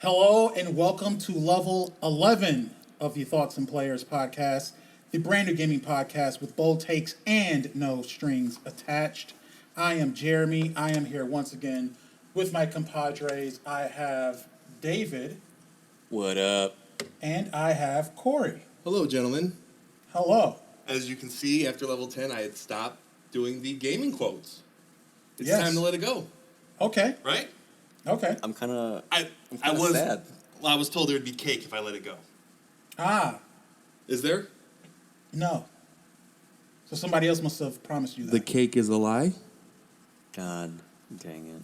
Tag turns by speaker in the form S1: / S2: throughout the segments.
S1: Hello and welcome to level 11 of the Thoughts and Players podcast, the brand new gaming podcast with bold takes and no strings attached. I am Jeremy. I am here once again with my compadres. I have David.
S2: What up?
S1: And I have Cory.
S3: Hello, gentlemen.
S1: Hello.
S3: As you can see, after level 10, I had stopped doing the gaming quotes. It's
S1: Yes.
S3: time to let it go,
S1: Okay.
S3: right?
S1: Okay.
S2: I'm kind of
S3: I was
S2: sad.
S3: Well, I was told there would be cake if I let it go.
S1: Ah,
S3: Is there?
S1: no. So somebody else must have promised you that.
S4: The cake is a lie?
S2: God dang it.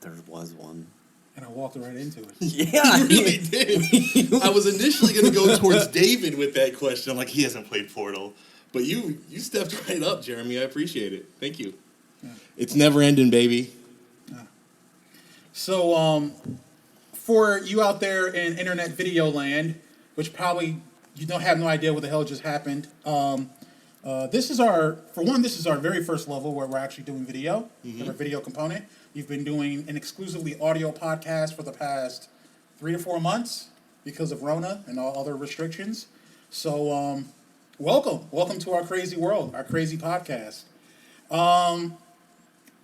S2: There was one.
S1: And I walked right into it.
S2: Yeah,
S3: You really did. I was initially going to go towards David with that question. I'm like, he hasn't played Portal. But you stepped right up, Jeremy. I appreciate it. Thank you.
S1: Yeah.
S3: It's never ending, baby.
S1: So, for you out there in internet video land, which probably you don't have no idea what the hell just happened, this is our very first level where we're actually doing video, our video component. We've been doing an exclusively audio podcast for the past 3 to 4 months because of Rona and all other restrictions. So, welcome to our crazy world, our crazy podcast.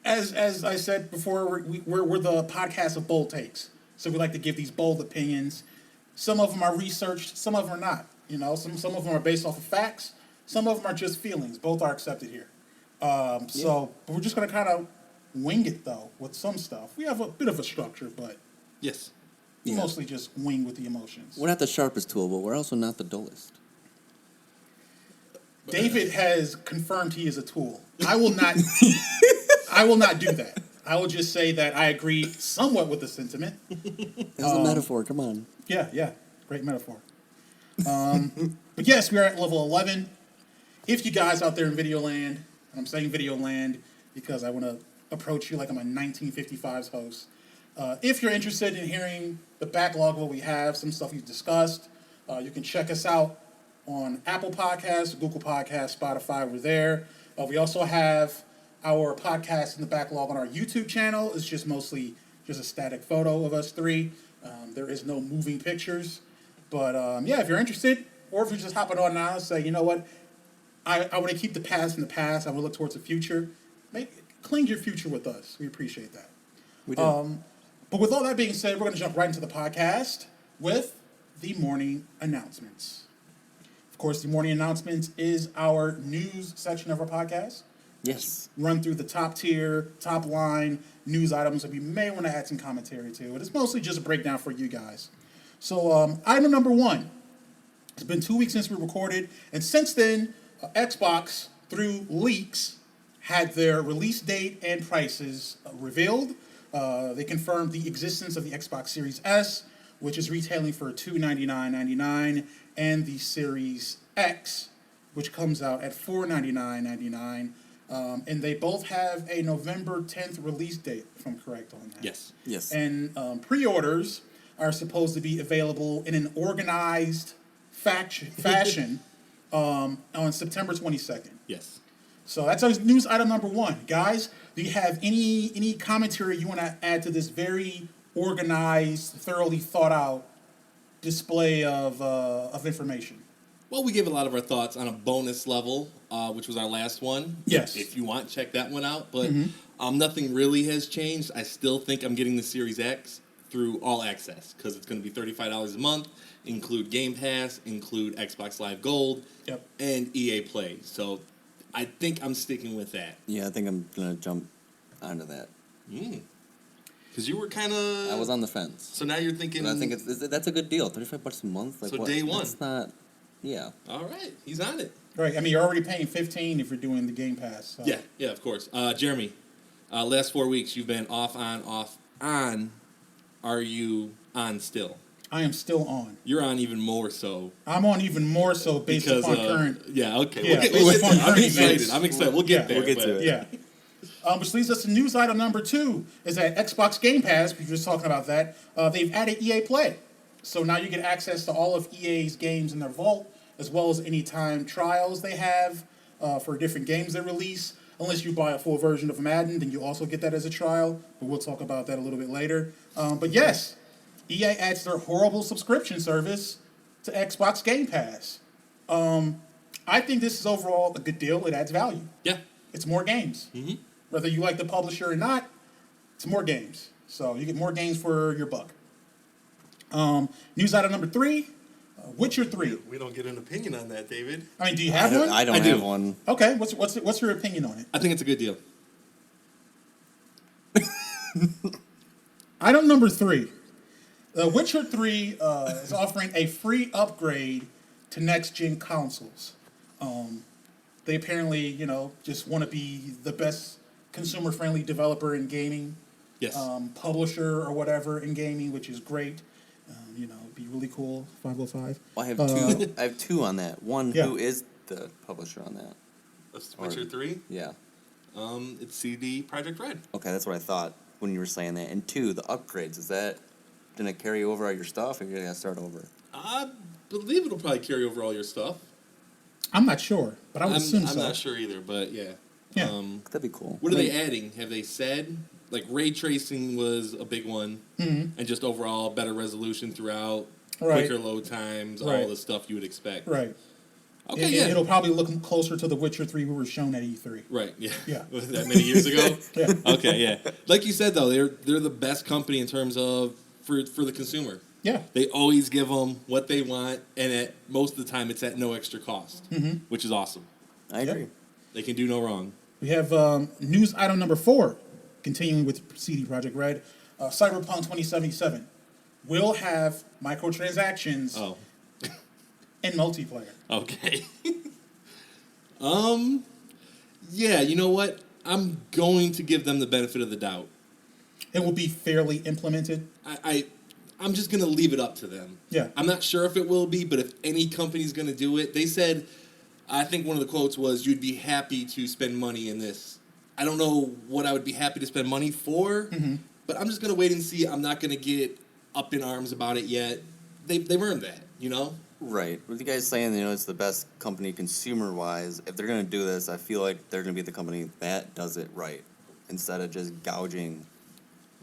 S1: As I said before, we're the podcast of bold takes. So we like to give these bold opinions. Some of them are researched, some of them are not. You know, some of them are based off of facts. Some of them are just feelings. Both are accepted here. But we're just going to kind of wing it, though, with some stuff. We have a bit of a structure, but
S3: Yes.
S1: we
S2: Yeah.
S1: mostly just wing with the emotions.
S2: We're not the sharpest tool, but we're also not the dullest.
S1: David has confirmed he is a tool. I will not do that. I will just say that I agree somewhat with the sentiment.
S2: It was a metaphor, come on.
S1: Yeah. Great metaphor. But yes, we are at level 11. If you guys out there in video land, and I'm saying video land because I want to approach you like I'm a 1955's host. If you're interested in hearing the backlog of what we have, some stuff we've discussed, you can check us out on Apple Podcasts, Google Podcasts, Spotify. We're there. We also have our podcast in the backlog on our YouTube channel. It's just mostly just a static photo of us three. There is no moving pictures. But if you're interested, or if you're just hopping on now and say, you know what, I want to keep the past in the past. I want to look towards the future. Cling your future with us. We appreciate that.
S2: We do.
S1: But with all that being said, we're going to jump right into the podcast with the morning announcements. Of course, the morning announcements is our news section of our podcast.
S2: Yes.
S1: Run through the top tier, top line news items that we may want to add some commentary to. But it's mostly just a breakdown for you guys. So item number 1. It's been 2 weeks since we recorded. And since then, Xbox, through leaks, had their release date and prices revealed. They confirmed the existence of the Xbox Series S, which is retailing for $299.99, and the Series X, which comes out at $499.99. And they both have a November 10th release date, if I'm correct on that.
S3: Yes.
S1: And pre-orders are supposed to be available in an organized fashion on September 22nd.
S3: Yes.
S1: So that's our news item number 1. Guys, do you have any commentary you want to add to this very organized, thoroughly thought out display of information?
S3: Well, we gave a lot of our thoughts on a bonus level, which was our last one.
S1: Yes.
S3: If you want, check that one out. But nothing really has changed. I still think I'm getting the Series X through All Access because it's going to be $35 a month, include Game Pass, include Xbox Live Gold, and EA Play. So I think I'm sticking with that.
S2: Yeah, I think I'm going to jump onto that.
S3: Because you were kind of...
S2: I was on the fence.
S3: So now you're thinking...
S2: But I think that's a good deal. $35 a month? Like,
S3: So
S2: what?
S3: day one.
S2: It's not... Yeah.
S3: All right. He's on it.
S1: Right. I mean, you're already paying $15 if you're doing the Game Pass. So.
S3: Yeah, of course. Jeremy, last 4 weeks you've been off, on. Are you on still?
S1: I am still on.
S3: You're on even more so.
S1: I'm on even more so based upon current.
S3: Yeah, okay.
S1: Yeah,
S3: We'll get
S1: based upon
S3: there. I'm
S1: current
S3: excited.
S1: events.
S3: I'm excited. We'll get there.
S2: We'll get to it.
S1: Yeah. Which leads us to news item number 2 is that Xbox Game Pass, we were just talking about that, they've added EA Play. So now you get access to all of EA's games in their vault, as well as any time trials they have for different games they release. unless you buy a full version of Madden, then you also get that as a trial. But we'll talk about that a little bit later. But yes, EA adds their horrible subscription service to Xbox Game Pass. I think this is overall a good deal. It adds value.
S3: Yeah.
S1: It's more games.
S3: Mm-hmm.
S1: Whether you like the publisher or not, it's more games. So you get more games for your buck. News item number 3, Witcher 3.
S3: We don't get an opinion on that, David.
S1: I mean, do you have one?
S2: I don't
S3: I do.
S2: have one.
S1: Okay, what's your opinion on it?
S3: I think it's a good deal.
S1: Item number 3. Witcher 3 is offering a free upgrade to next-gen consoles. They apparently, just want to be the best consumer-friendly developer in gaming.
S3: Yes.
S1: Publisher or whatever in gaming, which is great. It'd be really cool. 505.
S2: Well, I have two. I have two on that. One,
S1: Yeah.
S2: who is the publisher on that?
S3: Witcher 3?
S2: Yeah.
S3: It's CD Projekt Red.
S2: Okay, that's what I thought when you were saying that. And 2, the upgrades. Is that gonna carry over all your stuff, or you gotta start over?
S3: I believe it'll probably carry over all your stuff.
S1: I'm not sure, but I would assume so.
S3: I'm not sure either, but yeah.
S1: Yeah.
S2: That'd be cool.
S3: What are they adding? Have they said? Like ray tracing was a big one, and just overall better resolution throughout,
S1: Right.
S3: quicker load times,
S1: Right.
S3: all the stuff you would expect.
S1: Right.
S3: Okay, yeah.
S1: It'll probably look closer to the Witcher 3 we were shown at E3.
S3: Right. Yeah.
S1: Yeah.
S3: Was that many years ago?
S1: Yeah.
S3: Okay. Yeah. Like you said though, they're the best company in terms of for the consumer.
S1: Yeah.
S3: They always give them what they want, and at most of the time it's at no extra cost, which is awesome.
S2: I agree.
S3: They can do no wrong.
S1: We have news item number 4, continuing with CD Projekt Red. Cyberpunk 2077 will have microtransactions
S3: Oh.
S1: and multiplayer.
S3: Okay. Yeah, you know what? I'm going to give them the benefit of the doubt.
S1: It will be fairly implemented.
S3: I'm just going to leave it up to them.
S1: Yeah.
S3: I'm not sure if it will be, but if any company's going to do it, they said, I think one of the quotes was, you'd be happy to spend money in this. I don't know what I would be happy to spend money for, but I'm just going to wait and see. I'm not going to get up in arms about it yet. They've earned that,
S2: Right. With you guys saying, it's the best company consumer-wise, if they're going to do this, I feel like they're going to be the company that does it right, instead of just gouging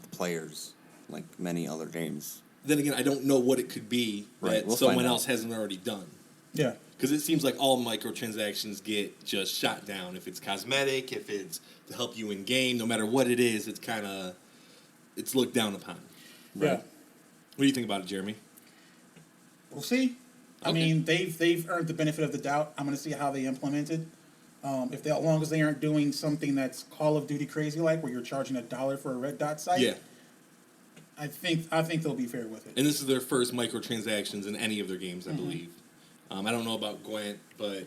S2: the players like many other games.
S3: Then again, I don't know what it could be
S2: Right,
S3: that
S2: we'll
S3: someone
S2: find out.
S3: else hasn't already done.
S1: Yeah.
S3: Because it seems like all microtransactions get just shot down. If it's cosmetic, if it's to help you in game, no matter what it is, it's looked down upon.
S1: Yeah.
S3: What do you think about it, Jeremy?
S1: We'll see. I
S3: Okay.
S1: mean, they've earned the benefit of the doubt. I'm going to see how they implement it. As long as they aren't doing something that's Call of Duty crazy like, where you're charging $1 for a red dot site.
S3: Yeah.
S1: I think they'll be fair with it.
S3: And this is their first microtransactions in any of their games, I believe. I don't know about Gwent, but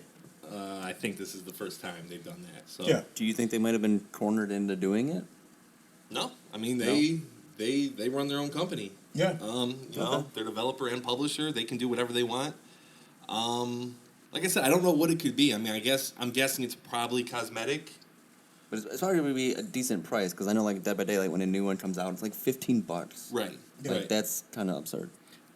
S3: I think this is the first time they've done that. So
S1: Yeah.
S2: Do you think they might have been cornered into doing it?
S3: No, I mean they run their own company.
S1: Yeah.
S3: They're developer and publisher. They can do whatever they want. Like I said, I don't know what it could be. I mean, I'm guessing it's probably cosmetic.
S2: But it's probably going to be a decent price, because I know, like, Dead by Daylight, when a new one comes out, it's like $15.
S3: Right.
S1: Yeah.
S2: Like, that's kind of absurd.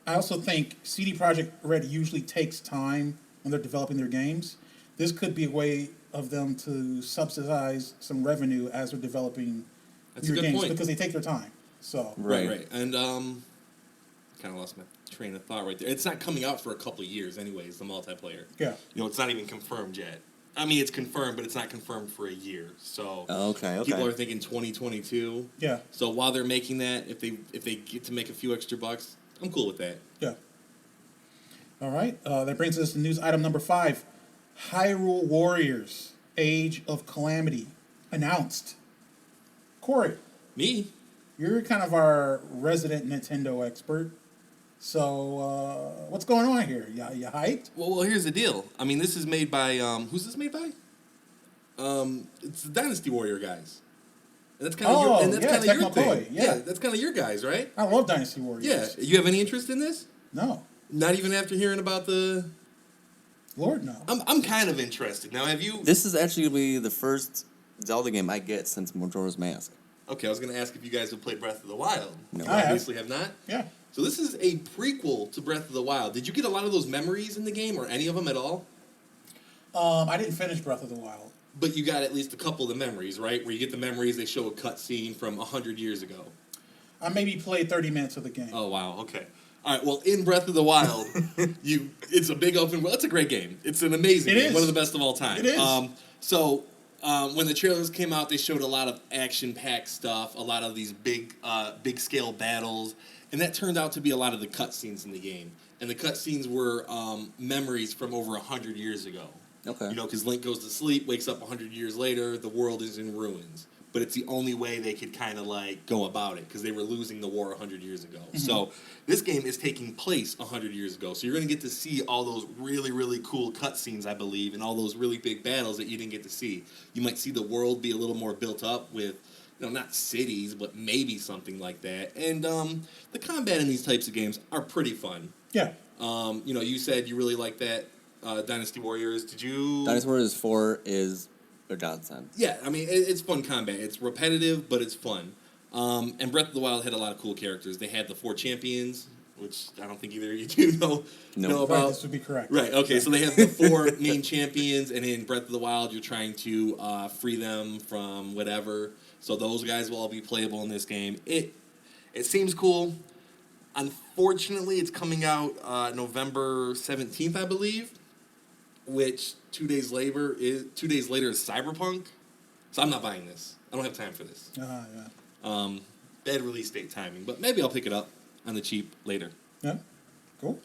S1: I also think CD Projekt Red usually takes time when they're developing their games. This could be a way of them to subsidize some revenue as they're developing
S3: That's a
S1: your
S3: good
S1: games
S3: point.
S1: because they take their time. So
S3: Right. And kind of lost my train of thought right there. It's not coming out for a couple of years, anyways. The multiplayer.
S1: yeah,
S3: It's not even confirmed yet. I mean, it's confirmed, but it's not confirmed for a year. So
S2: Okay.
S3: people are thinking 2022.
S1: yeah,
S3: So while they're making that, if they get to make a few extra bucks, I'm cool with that.
S1: yeah. All right, that brings us to news item number 5. Hyrule Warriors: Age of Calamity announced. Cory,
S3: Me?
S1: you're kind of our resident Nintendo expert. So, what's going on here? You hyped?
S3: Well, here's the deal. I mean, this is made by who's this made by? It's the Dynasty Warrior guys. And that's kind of
S1: Oh,
S3: your
S1: Tecmo
S3: thing.
S1: Koei, yeah.
S3: That's kind of your guys, right?
S1: I love Dynasty Warriors.
S3: Yeah. You have any interest in this?
S1: No.
S3: Not even after hearing about the.
S1: Lord, no.
S3: I'm kind of interested. Now, have you?
S2: This is actually going to be the first Zelda game I get since Majora's Mask.
S3: Okay, I was going to ask if you guys have played Breath of the Wild.
S2: No.
S3: You
S1: I have.
S3: obviously have not.
S1: Yeah.
S3: So this is a prequel to Breath of the Wild. Did you get a lot of those memories in the game, or any of them at all?
S1: I didn't finish Breath of the Wild.
S3: but you got at least a couple of the memories, right? Where you get the memories, they show a cutscene from 100 years ago.
S1: I maybe played 30 minutes of the game.
S3: Oh, wow, okay. All right, well, in Breath of the Wild, it's a big open world. It's a great game. It's an amazing game.
S1: Is.
S3: One of the best of all time.
S1: It is.
S3: When the trailers came out, they showed a lot of action-packed stuff, a lot of these big-scale battles, and that turned out to be a lot of the cutscenes in the game. And the cutscenes were memories from over 100 years ago.
S2: Okay.
S3: You know, because Link goes to sleep, wakes up 100 years later, the world is in ruins. But it's the only way they could kind of like go about it because they were losing the war 100 years ago. Mm-hmm. So this game is taking place 100 years ago. So you're going to get to see all those really, really cool cutscenes, I believe, and all those really big battles that you didn't get to see. You might see the world be a little more built up with, you know, not cities, but maybe something like that. And the combat in these types of games are pretty fun.
S1: Yeah.
S3: You know, you said you really like that Dynasty Warriors. Did you?
S2: Dynasty Warriors 4 is a godsend.
S3: Yeah, I mean, it's fun combat. It's repetitive, but it's fun. And Breath of the Wild had a lot of cool characters. They had the 4 champions, which I don't think either of you two know about.
S1: Right, this would be correct.
S3: Right, okay, so they have the 4 main champions, and in Breath of the Wild, you're trying to free them from whatever. So those guys will all be playable in this game. It seems cool. Unfortunately, it's coming out November 17th, I believe, which 2 days later is Cyberpunk. So I'm not buying this. I don't have time for this.
S1: Yeah.
S3: Bad release date timing, but maybe I'll pick it up on the cheap later.
S1: Yeah. Cool.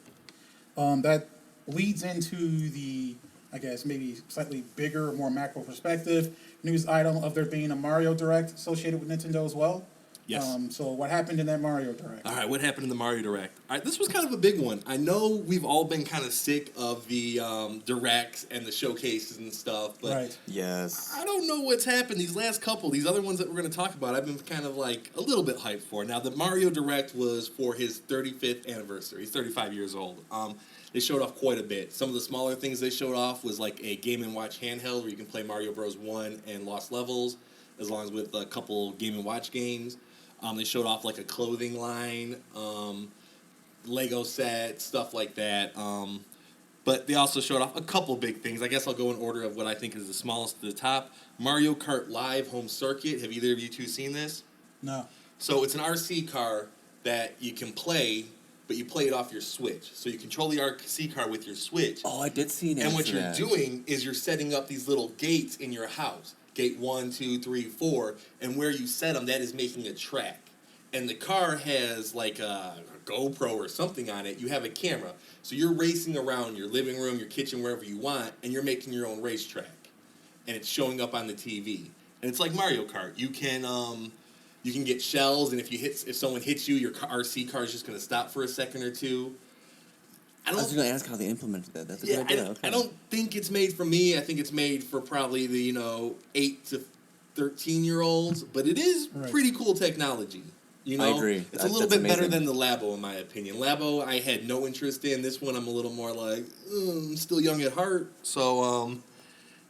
S1: That leads into the, I guess, maybe slightly bigger, more macro perspective news item of there being a Mario Direct associated with Nintendo as well.
S3: Yes.
S1: So what happened in that Mario Direct?
S3: All right, what happened in the Mario Direct? All right, this was kind of a big one. I know we've all been kind of sick of the Directs and the showcases and stuff, but
S1: Right.
S2: Yes.
S3: I don't know what's happened. These last couple, these other ones that we're going to talk about, I've been kind of like a little bit hyped for. Now, the Mario Direct was for his 35th anniversary. He's 35 years old. They showed off quite a bit. Some of the smaller things they showed off was like a Game & Watch handheld where you can play Mario Bros. 1 and Lost Levels, as long as with a couple Game & Watch games. They showed off like a clothing line, Lego set, stuff like that. But they also showed off a couple big things. I guess I'll go in order of what I think is the smallest to the top. Mario Kart Live Home Circuit. Have either of you two seen this?
S1: No.
S3: So it's an RC car that you can play, but you play it off your Switch. So you control the RC car with your Switch.
S2: Oh, I did see that.
S3: And what you're doing is you're setting up these little gates in your house. Gate 1, 2, 3, 4, and where you set them, that is making a track. And the car has like a GoPro or something on it. You have a camera. So you're racing around your living room, your kitchen, wherever you want, and you're making your own racetrack. And it's showing up on the TV. And it's like Mario Kart. You can get shells, and if someone hits you, your RC car is just going to stop for a second or two.
S2: I was going to ask how they implemented that. That's a good idea.
S3: I don't think it's made for me. I think it's made for probably the 8 to 13-year-olds, but it is pretty cool technology. You know,
S2: I agree.
S3: It's a little bit better than the Labo, in my opinion. Labo, I had no interest in. This one, I'm a little more like, I'm still young at heart. So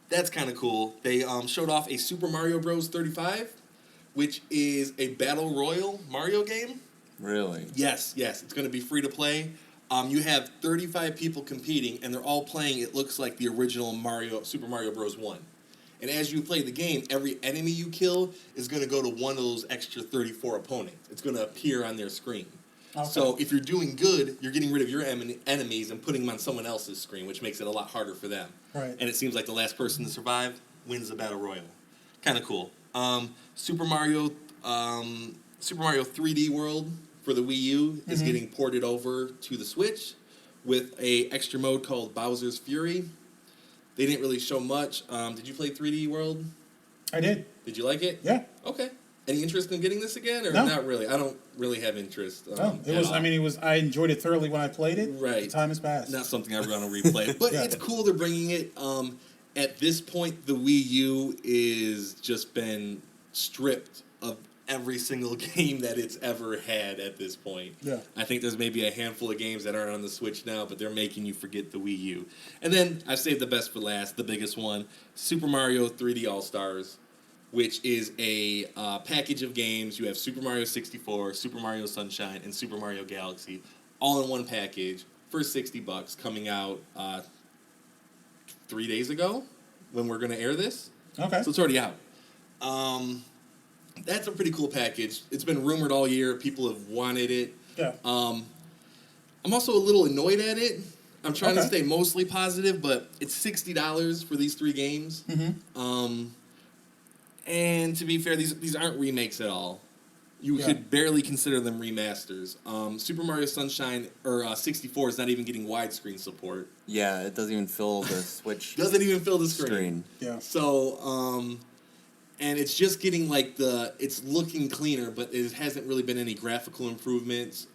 S3: that's kind of cool. They showed off a Super Mario Bros. 35, which is a Battle Royale Mario game.
S2: Really?
S3: Yes. It's going to be free to play. You have 35 people competing, and they're all playing, it looks like, the original Super Mario Bros. 1. And as you play the game, every enemy you kill is going to go to one of those extra 34 opponents. It's going to appear on their screen. Okay. So if you're doing good, you're getting rid of your enemies and putting them on someone else's screen, which makes it a lot harder for them.
S1: Right.
S3: And it seems like the last person to survive wins the Battle Royale. Kind of cool. Super Mario 3D World for the Wii U is getting ported over to the Switch with a extra mode called Bowser's Fury. They didn't really show much. Did you play 3D World?
S1: I did.
S3: Did you like it?
S1: Yeah.
S3: Okay. Any interest in getting this again, or
S1: No.
S3: not really? I don't really have interest.
S1: No, it was.
S3: all.
S1: I mean, it was. I enjoyed it thoroughly when I played it.
S3: Right.
S1: The time has passed.
S3: Not something I want to replay, but
S1: Yeah.
S3: it's cool they're bringing it. At this point, the Wii U is just been stripped of every single game that it's ever had at this point.
S1: Yeah.
S3: I think there's maybe a handful of games that aren't on the Switch now, but they're making you forget the Wii U. And then I've saved the best for last, the biggest one, Super Mario 3D All-Stars, which is a package of games. You have Super Mario 64, Super Mario Sunshine, and Super Mario Galaxy, all in one package for $60, coming out 3 days ago when we're going to air this.
S1: Okay.
S3: So it's already out. That's a pretty cool package. It's been rumored all year. People have wanted it.
S1: Yeah.
S3: I'm also a little annoyed at it. I'm trying to
S1: Okay.
S3: stay mostly positive, but it's $60 for these 3 games.
S1: Mm-hmm.
S3: And to be fair, these aren't remakes at all. You
S1: Yeah.
S3: could barely consider them remasters. Super Mario Sunshine or 64 is not even getting widescreen support.
S2: Yeah, it doesn't even fill the Switch
S3: Doesn't even fill the screen.
S2: screen.
S1: Yeah.
S3: So, and it's just getting like it's looking cleaner, but it hasn't really been any graphical improvements.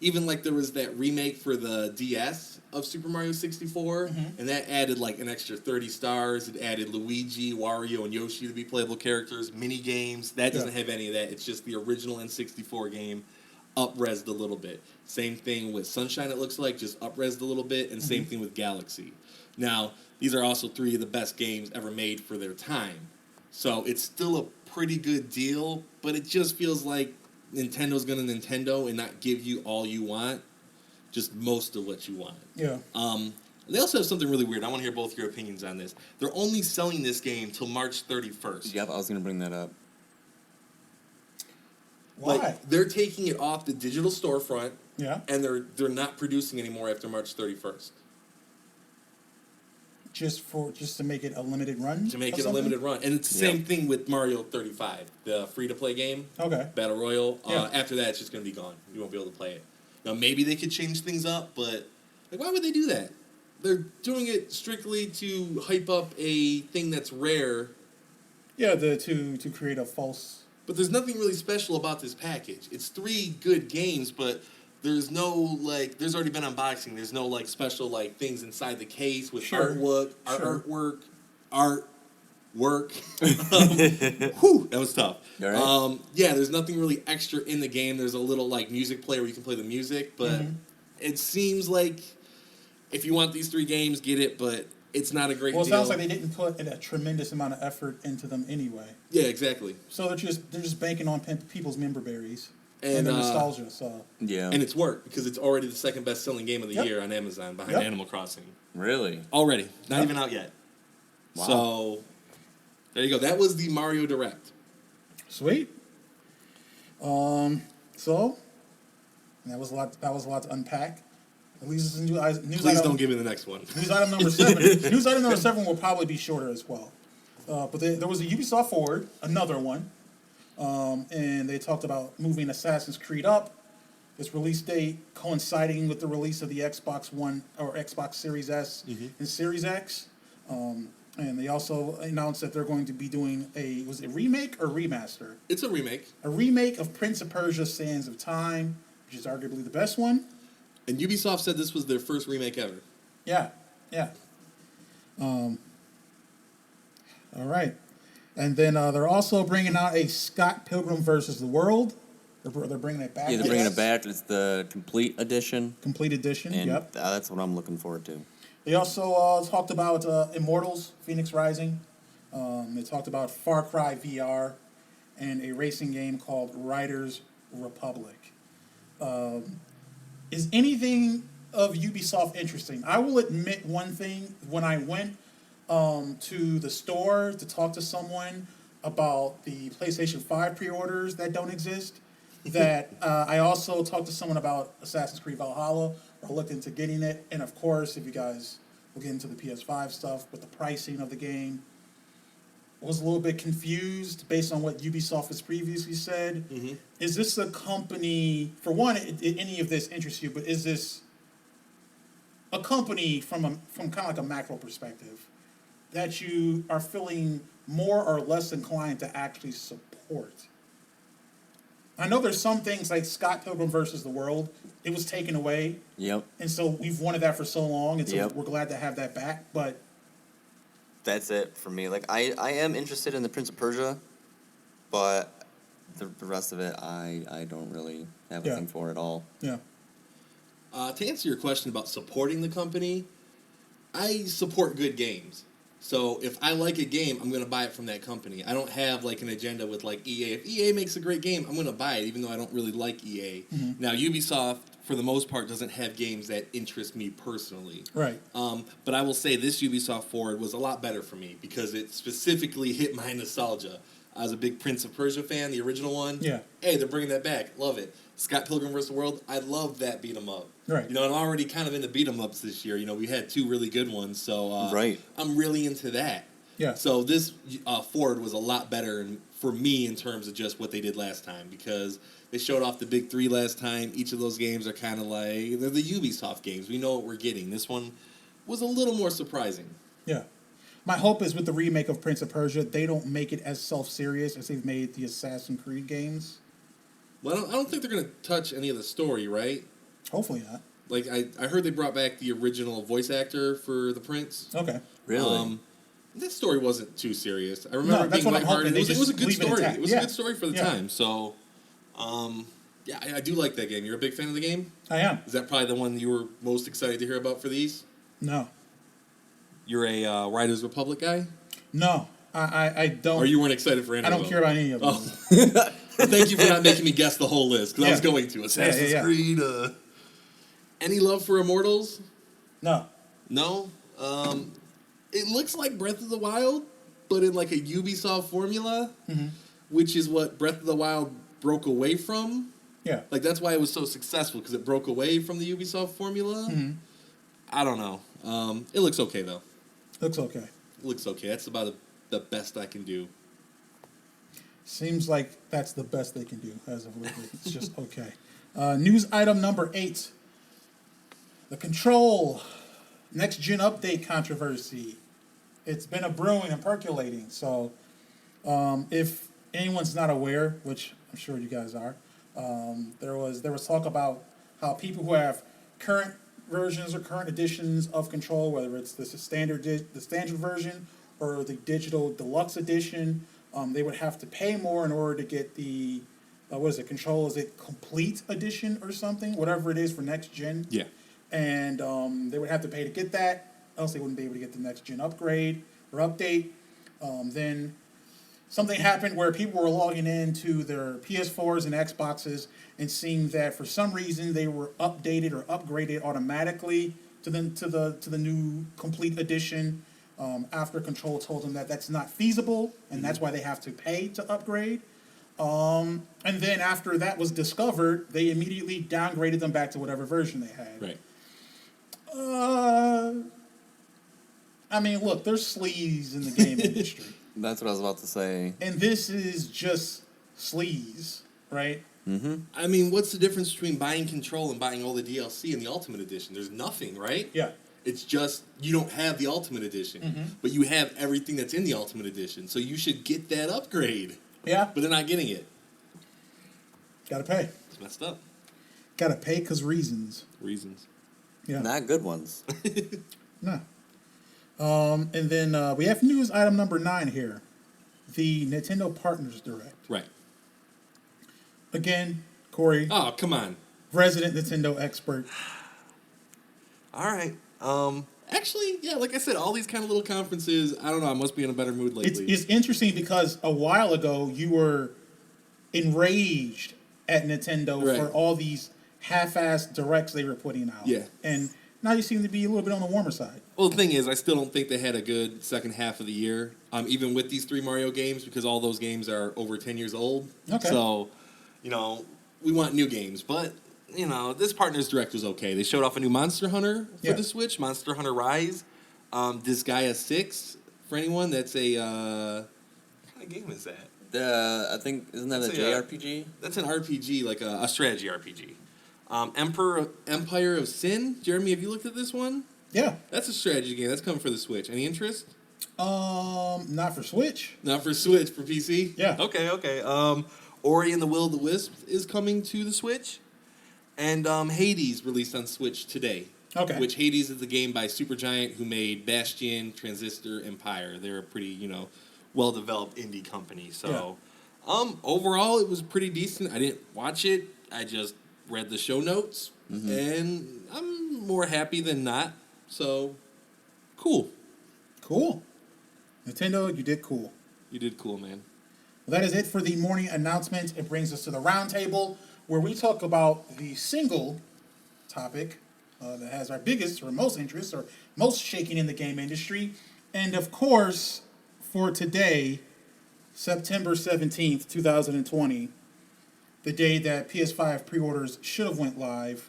S3: Even like there was that remake for the DS of Super Mario 64, and that added like an extra 30 stars. It added Luigi, Wario, and Yoshi to be playable characters, mini games. That doesn't have any of that. It's just the original N64 game, up-resed a little bit. Same thing with Sunshine, it looks like, just up-resed a little bit, and same thing with Galaxy. Now, these are also 3 of the best games ever made for their time. So it's still a pretty good deal, but it just feels like Nintendo's gonna Nintendo and not give you all you want, just most of what you want.
S1: Yeah.
S3: They also have something really weird. I want to hear both your opinions on this. They're only selling this game till March 31st.
S2: Yep, I was going to bring that up.
S1: Why?
S3: Like, they're taking it off the digital storefront,
S1: Yeah.
S3: and they're not producing anymore after March 31st.
S1: Just to make it a limited run.
S3: To make
S1: or
S3: it a
S1: something?
S3: limited run. And it's the same thing with Mario 35, the free-to-play game.
S1: Okay.
S3: Battle Royale.
S1: Yeah.
S3: After that, it's just going to be gone. You won't be able to play it. Now, maybe they could change things up, but like, why would they do that? They're doing it strictly to hype up a thing that's rare,
S1: Yeah. To create a false.
S3: but there's nothing really special about this package. It's 3 good games, but there's no, like, there's already been unboxing. There's no, like, special, like, things inside the case with
S1: Sure.
S3: artwork. Whew, that was tough.
S2: You all right?
S3: Yeah, there's nothing really extra in the game. There's a little, like, music player where you can play the music, but it seems like if you want these 3 games, get it, but it's not a great
S1: Well, it
S3: deal.
S1: sounds like they didn't put a tremendous amount of effort into them anyway.
S3: Yeah, exactly.
S1: So they're just banking on people's member berries and
S3: And,
S1: their nostalgia. So
S2: Yeah.
S3: And it's worked because it's already the second best-selling game of the
S1: Yep.
S3: year on Amazon behind
S1: Yep.
S3: Animal Crossing.
S2: Really?
S3: Already. Not
S1: Yep.
S3: even out yet.
S2: Wow.
S3: So, there you go. That was the Mario Direct.
S1: sweet. So that was a lot. That was a lot to unpack. At least this is news
S3: Please
S1: item.
S3: don't give me the next one.
S1: News item number 7. News item number 7 will probably be shorter as well. But there was a Ubisoft Forward, another one, and they talked about moving Assassin's Creed up. Its release date coinciding with the release of the Xbox One or Xbox Series S and Series X. And they also announced that they're going to be doing was it remake or remaster?
S3: It's a remake.
S1: A remake of Prince of Persia: Sands of Time, which is arguably the best one.
S3: And Ubisoft said this was their first remake ever.
S1: Yeah, yeah. All right, and then they're also bringing out a Scott Pilgrim versus the World. They're bringing it back.
S2: Yeah, they're
S1: I
S2: bringing
S1: guess.
S2: it back. It's the complete edition.
S1: Complete edition.
S2: And
S1: Yep.
S2: that's what I'm looking forward to.
S1: They also talked about Immortals: Phoenix Rising. They talked about Far Cry VR and a racing game called Riders Republic. Is anything of Ubisoft interesting? I will admit one thing. When I went to the store to talk to someone about the PlayStation 5 pre-orders that don't exist, that I also talked to someone about Assassin's Creed Valhalla, or looked into getting it, and of course, if you guys will get into the PS5 stuff, with the pricing of the game, was a little bit confused based on what Ubisoft has previously said.
S3: Mm-hmm.
S1: Is this a company, for one, any of this interests you, but is this a company from kind of like a macro perspective that you are feeling more or less inclined to actually support? I know there's some things like Scott Pilgrim versus the World, it was taken away,
S2: Yep.
S1: and so we've wanted that for so long, and so
S2: Yep.
S1: we're glad to have that back, but
S2: That's it for me. Like, I am interested in the Prince of Persia, but the rest of it, I don't really have a
S1: Yeah.
S2: thing for at all.
S1: yeah.
S3: To answer your question about supporting the company, I support good games. So if I like a game, I'm going to buy it from that company. I don't have like an agenda with like EA. If EA makes a great game, I'm going to buy it, even though I don't really like EA. Now, Ubisoft, for the most part, doesn't have games that interest me personally.
S1: Right.
S3: But I will say this Ubisoft Forward was a lot better for me because it specifically hit my nostalgia. I was a big Prince of Persia fan, the original one.
S1: Yeah.
S3: Hey, they're bringing that back. Love it. Scott Pilgrim vs. the World, I love that beat 'em up.
S1: Right.
S3: You know, I'm already kind of into beat 'em ups this year. You know, we had 2 really good ones, so
S2: Right.
S3: I'm really into that.
S1: Yeah.
S3: So this Forward was a lot better for me in terms of just what they did last time because they showed off the big 3 last time. Each of those games are kind of like, they're the Ubisoft games. We know what we're getting. This one was a little more surprising.
S1: Yeah. My hope is with the remake of Prince of Persia, they don't make it as self-serious as they've made the Assassin's Creed games.
S3: Well, I don't think they're going to touch any of the story, right?
S1: Hopefully not.
S3: Like, I heard they brought back the original voice actor for the Prince.
S1: Okay.
S2: Really?
S3: That story wasn't too serious. I remember
S1: No,
S3: it
S1: that's
S3: being
S1: what I'm hoping.
S3: lighthearted.
S1: They
S3: It was a
S1: just
S3: good
S1: leave it
S3: story.
S1: intact.
S3: It was
S1: Yeah.
S3: a good story for the
S1: Yeah.
S3: time. So, yeah, I do like that game. You're a big fan of the game?
S1: I am.
S3: Is that probably the one you were most excited to hear about for these?
S1: No.
S3: You're a Riders Republic guy?
S1: No. I don't.
S3: Or you weren't excited for any
S1: I
S3: of
S1: don't
S3: them?
S1: care about any of them.
S3: Oh. Thank you for not making me guess the whole list, because I was
S1: Yeah.
S3: going to. Assassin's
S1: yeah.
S3: Creed. Any love for Immortals?
S1: No.
S3: No. It looks like Breath of the Wild, but in like a Ubisoft formula, which is what Breath of the Wild broke away from.
S1: Yeah.
S3: Like, that's why it was so successful, because it broke away from the Ubisoft formula. I don't know. It looks okay, though.
S1: Looks okay.
S3: It looks okay. That's about the best I can do.
S1: Seems like that's the best they can do as of lately. It's just okay. News item number 8. The Control next gen update controversy. It's been a brewing and percolating. So, if anyone's not aware, which I'm sure you guys are, there was talk about how people who have current versions or current editions of Control, whether it's the standard version or the digital deluxe edition, they would have to pay more in order to get the Control, is it complete edition or something, whatever it is for next gen.
S3: Yeah.
S1: And they would have to pay to get that, else they wouldn't be able to get the next gen upgrade or update. Then something happened where people were logging into their PS4s and Xboxes and seeing that for some reason they were updated or upgraded automatically to the new complete edition. After Control told them that that's not feasible, and that's why they have to pay to upgrade. And then after that was discovered, they immediately downgraded them back to whatever version they had.
S3: Right.
S1: I mean, look, there's sleaze in the game industry.
S2: That's what I was about to say.
S1: And this is just sleaze, right?
S3: I mean, what's the difference between buying Control and buying all the DLC in the Ultimate Edition? There's nothing, right?
S1: Yeah.
S3: It's just, you don't have the Ultimate Edition, but you have everything that's in the Ultimate Edition, so you should get that upgrade.
S1: Yeah.
S3: But they're not getting it.
S1: Gotta pay.
S3: It's messed up.
S1: Gotta pay because reasons.
S3: Reasons.
S1: Yeah.
S2: Not good ones.
S1: No. And then we have news item number 9 here. The Nintendo Partners Direct.
S3: Right.
S1: Again, Cory,
S3: Oh, come on.
S1: resident Nintendo expert.
S3: All right. Actually, yeah, like I said, all these kind of little conferences, I don't know, I must be in a better mood lately.
S1: It's interesting because a while ago you were enraged at Nintendo
S3: Right.
S1: for all these half-assed directs they were putting out.
S3: Yeah.
S1: And now you seem to be a little bit on the warmer side.
S3: Well, the thing is, I still don't think they had a good second half of the year, even with these 3 Mario games, because all those games are over 10 years old.
S1: Okay.
S3: So, we want new games. But, this Partners Direct was okay. They showed off a new Monster Hunter for the Switch, Monster Hunter Rise. Disgaea 6, for anyone, that's a... what kind of game is that?
S2: I think, isn't that
S3: That's
S2: a
S3: a,
S2: JRPG?
S3: That's an RPG, like a strategy RPG. Empire of Sin. Jeremy, have you looked at this one?
S1: Yeah.
S3: That's a strategy game. That's coming for the Switch. Any interest?
S1: Not for Switch.
S3: Not for Switch, for PC?
S1: Yeah.
S3: Okay. Ori and the Will of the Wisp is coming to the Switch. And Hades released on Switch today.
S1: Okay.
S3: Which Hades is the game by Supergiant, who made Bastion, Transistor, Empire. They're a pretty, well-developed indie company. So, overall, it was pretty decent. I didn't watch it. I just read the show notes. And I'm more happy than not. So, cool.
S1: Cool. Nintendo, you did cool.
S3: You did cool, man.
S1: Well, that is it for the morning announcements. It brings us to the roundtable, where we talk about the single topic that has our biggest or most interest or most shaking in the game industry. And of course, for today, September 17th, 2020, the day that PS5 pre-orders should have went live,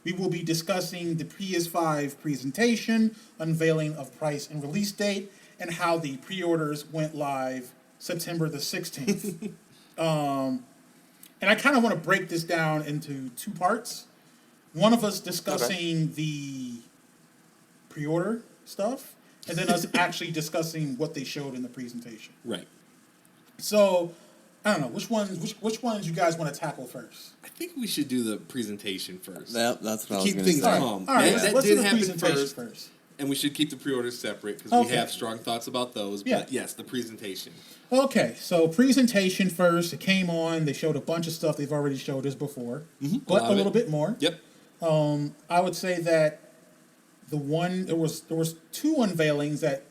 S1: we will be discussing the PS5 presentation, unveiling of price and release date, and how the pre-orders went live September the 16th. And I kind of want to break this down into two parts. One of us discussing the pre-order stuff, and then us actually discussing what they showed in the presentation.
S3: Right.
S1: So, I don't know, which ones you guys want to tackle first?
S3: I think we should do the presentation first.
S2: That's what I was
S3: Keep
S2: going to
S3: things
S2: say.
S3: calm.
S1: All right,
S3: That
S1: let's do
S3: did
S1: the
S3: happen
S1: presentation
S3: first. And we should keep the pre-orders separate because we
S1: Okay.
S3: have strong thoughts about those.
S1: Yeah.
S3: But yes, the presentation.
S1: Okay, so presentation first. It came on. They showed a bunch of stuff they've already showed us before, but a little bit more.
S3: Yep.
S1: I would say that there was two unveilings that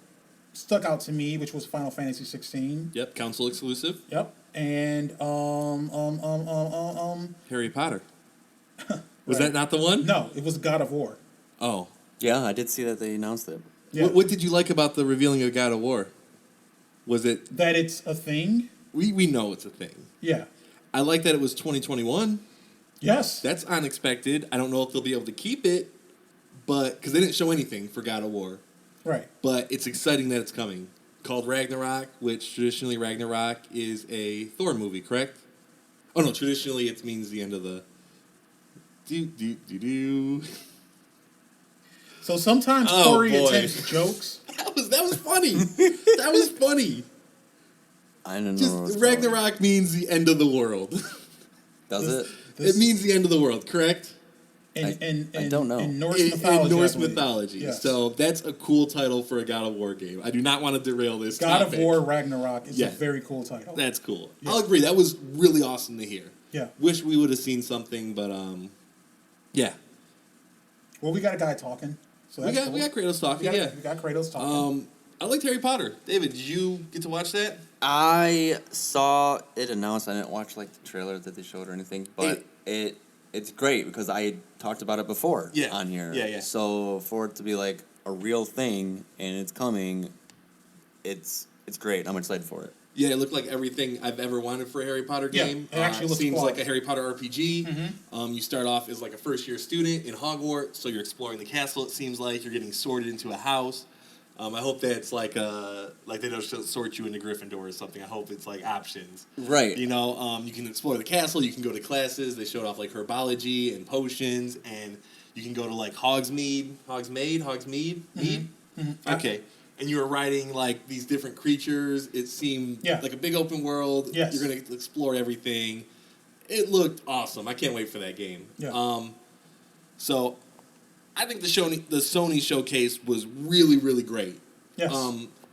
S1: stuck out to me, which was Final Fantasy 16.
S3: Yep. Console exclusive.
S1: Yep, and
S3: Harry Potter. Was that not the one?
S1: no, it was God of War.
S3: Oh.
S2: Yeah, I did see that they announced it.
S1: Yeah.
S3: What did you like about the revealing of God of War? Was it...
S1: That it's a thing.
S3: We know it's a thing.
S1: Yeah.
S3: I like that it was 2021.
S1: Yes.
S3: That's unexpected. I don't know if they'll be able to keep it, but because they didn't show anything for God of War.
S1: Right.
S3: But it's exciting that it's coming. Called Ragnarok, which traditionally Ragnarok is a Thor movie, correct? Oh no, traditionally it means the end of the... Do.
S1: So sometimes
S3: Oh,
S1: Cory
S3: boy.
S1: attempts jokes.
S3: That was funny. That was funny.
S2: I didn't know.
S3: Just
S2: what it was
S3: Ragnarok means the end of the world.
S2: Does it?
S3: It means the end of the world, correct?
S2: I don't know.
S1: In Norse
S3: In
S1: mythology. I
S3: Norse
S1: believe.
S3: mythology.
S1: Yes.
S3: So that's a cool title for a God of War game. I do not want to derail this.
S1: God
S3: topic.
S1: of War Ragnarok is
S3: Yeah.
S1: a very cool title.
S3: That's cool.
S1: Yeah.
S3: I'll agree. That was really awesome to hear.
S1: Yeah.
S3: Wish we would have seen something, but yeah.
S1: Well, we got a guy talking. So
S3: We
S1: that's
S3: got
S1: cool.
S3: Kratos talking.
S1: We
S3: Yeah.
S1: got Kratos talking.
S3: I liked Harry Potter. David, did you get to watch that?
S2: I saw it announced. I didn't watch like the trailer that they showed or anything, but it's great because I talked about it before
S3: Yeah.
S2: on here.
S3: Yeah.
S2: So for it to be like a real thing and it's coming, it's great. I'm excited for it.
S3: Yeah, it looked like everything I've ever wanted for a Harry Potter
S1: Yeah,
S3: game.
S1: it actually looks
S3: seems
S1: quality.
S3: like a Harry Potter RPG. You start off as like a first-year student in Hogwarts, so you're exploring the castle. It seems like you're getting sorted into a house. I hope that it's like they don't sort you into Gryffindor or something. I hope it's like options.
S2: Right.
S3: You know, you can explore the castle. You can go to classes. They showed off like herbology and potions, and you can go to like Hogsmeade. Mead. Okay. And you were riding like these different creatures. It seemed like a big open world.
S1: Yes.
S3: You're gonna explore everything. It looked awesome. I can't wait for that game.
S1: Yeah.
S3: So I think the Sony showcase was really, really great.
S1: Yes.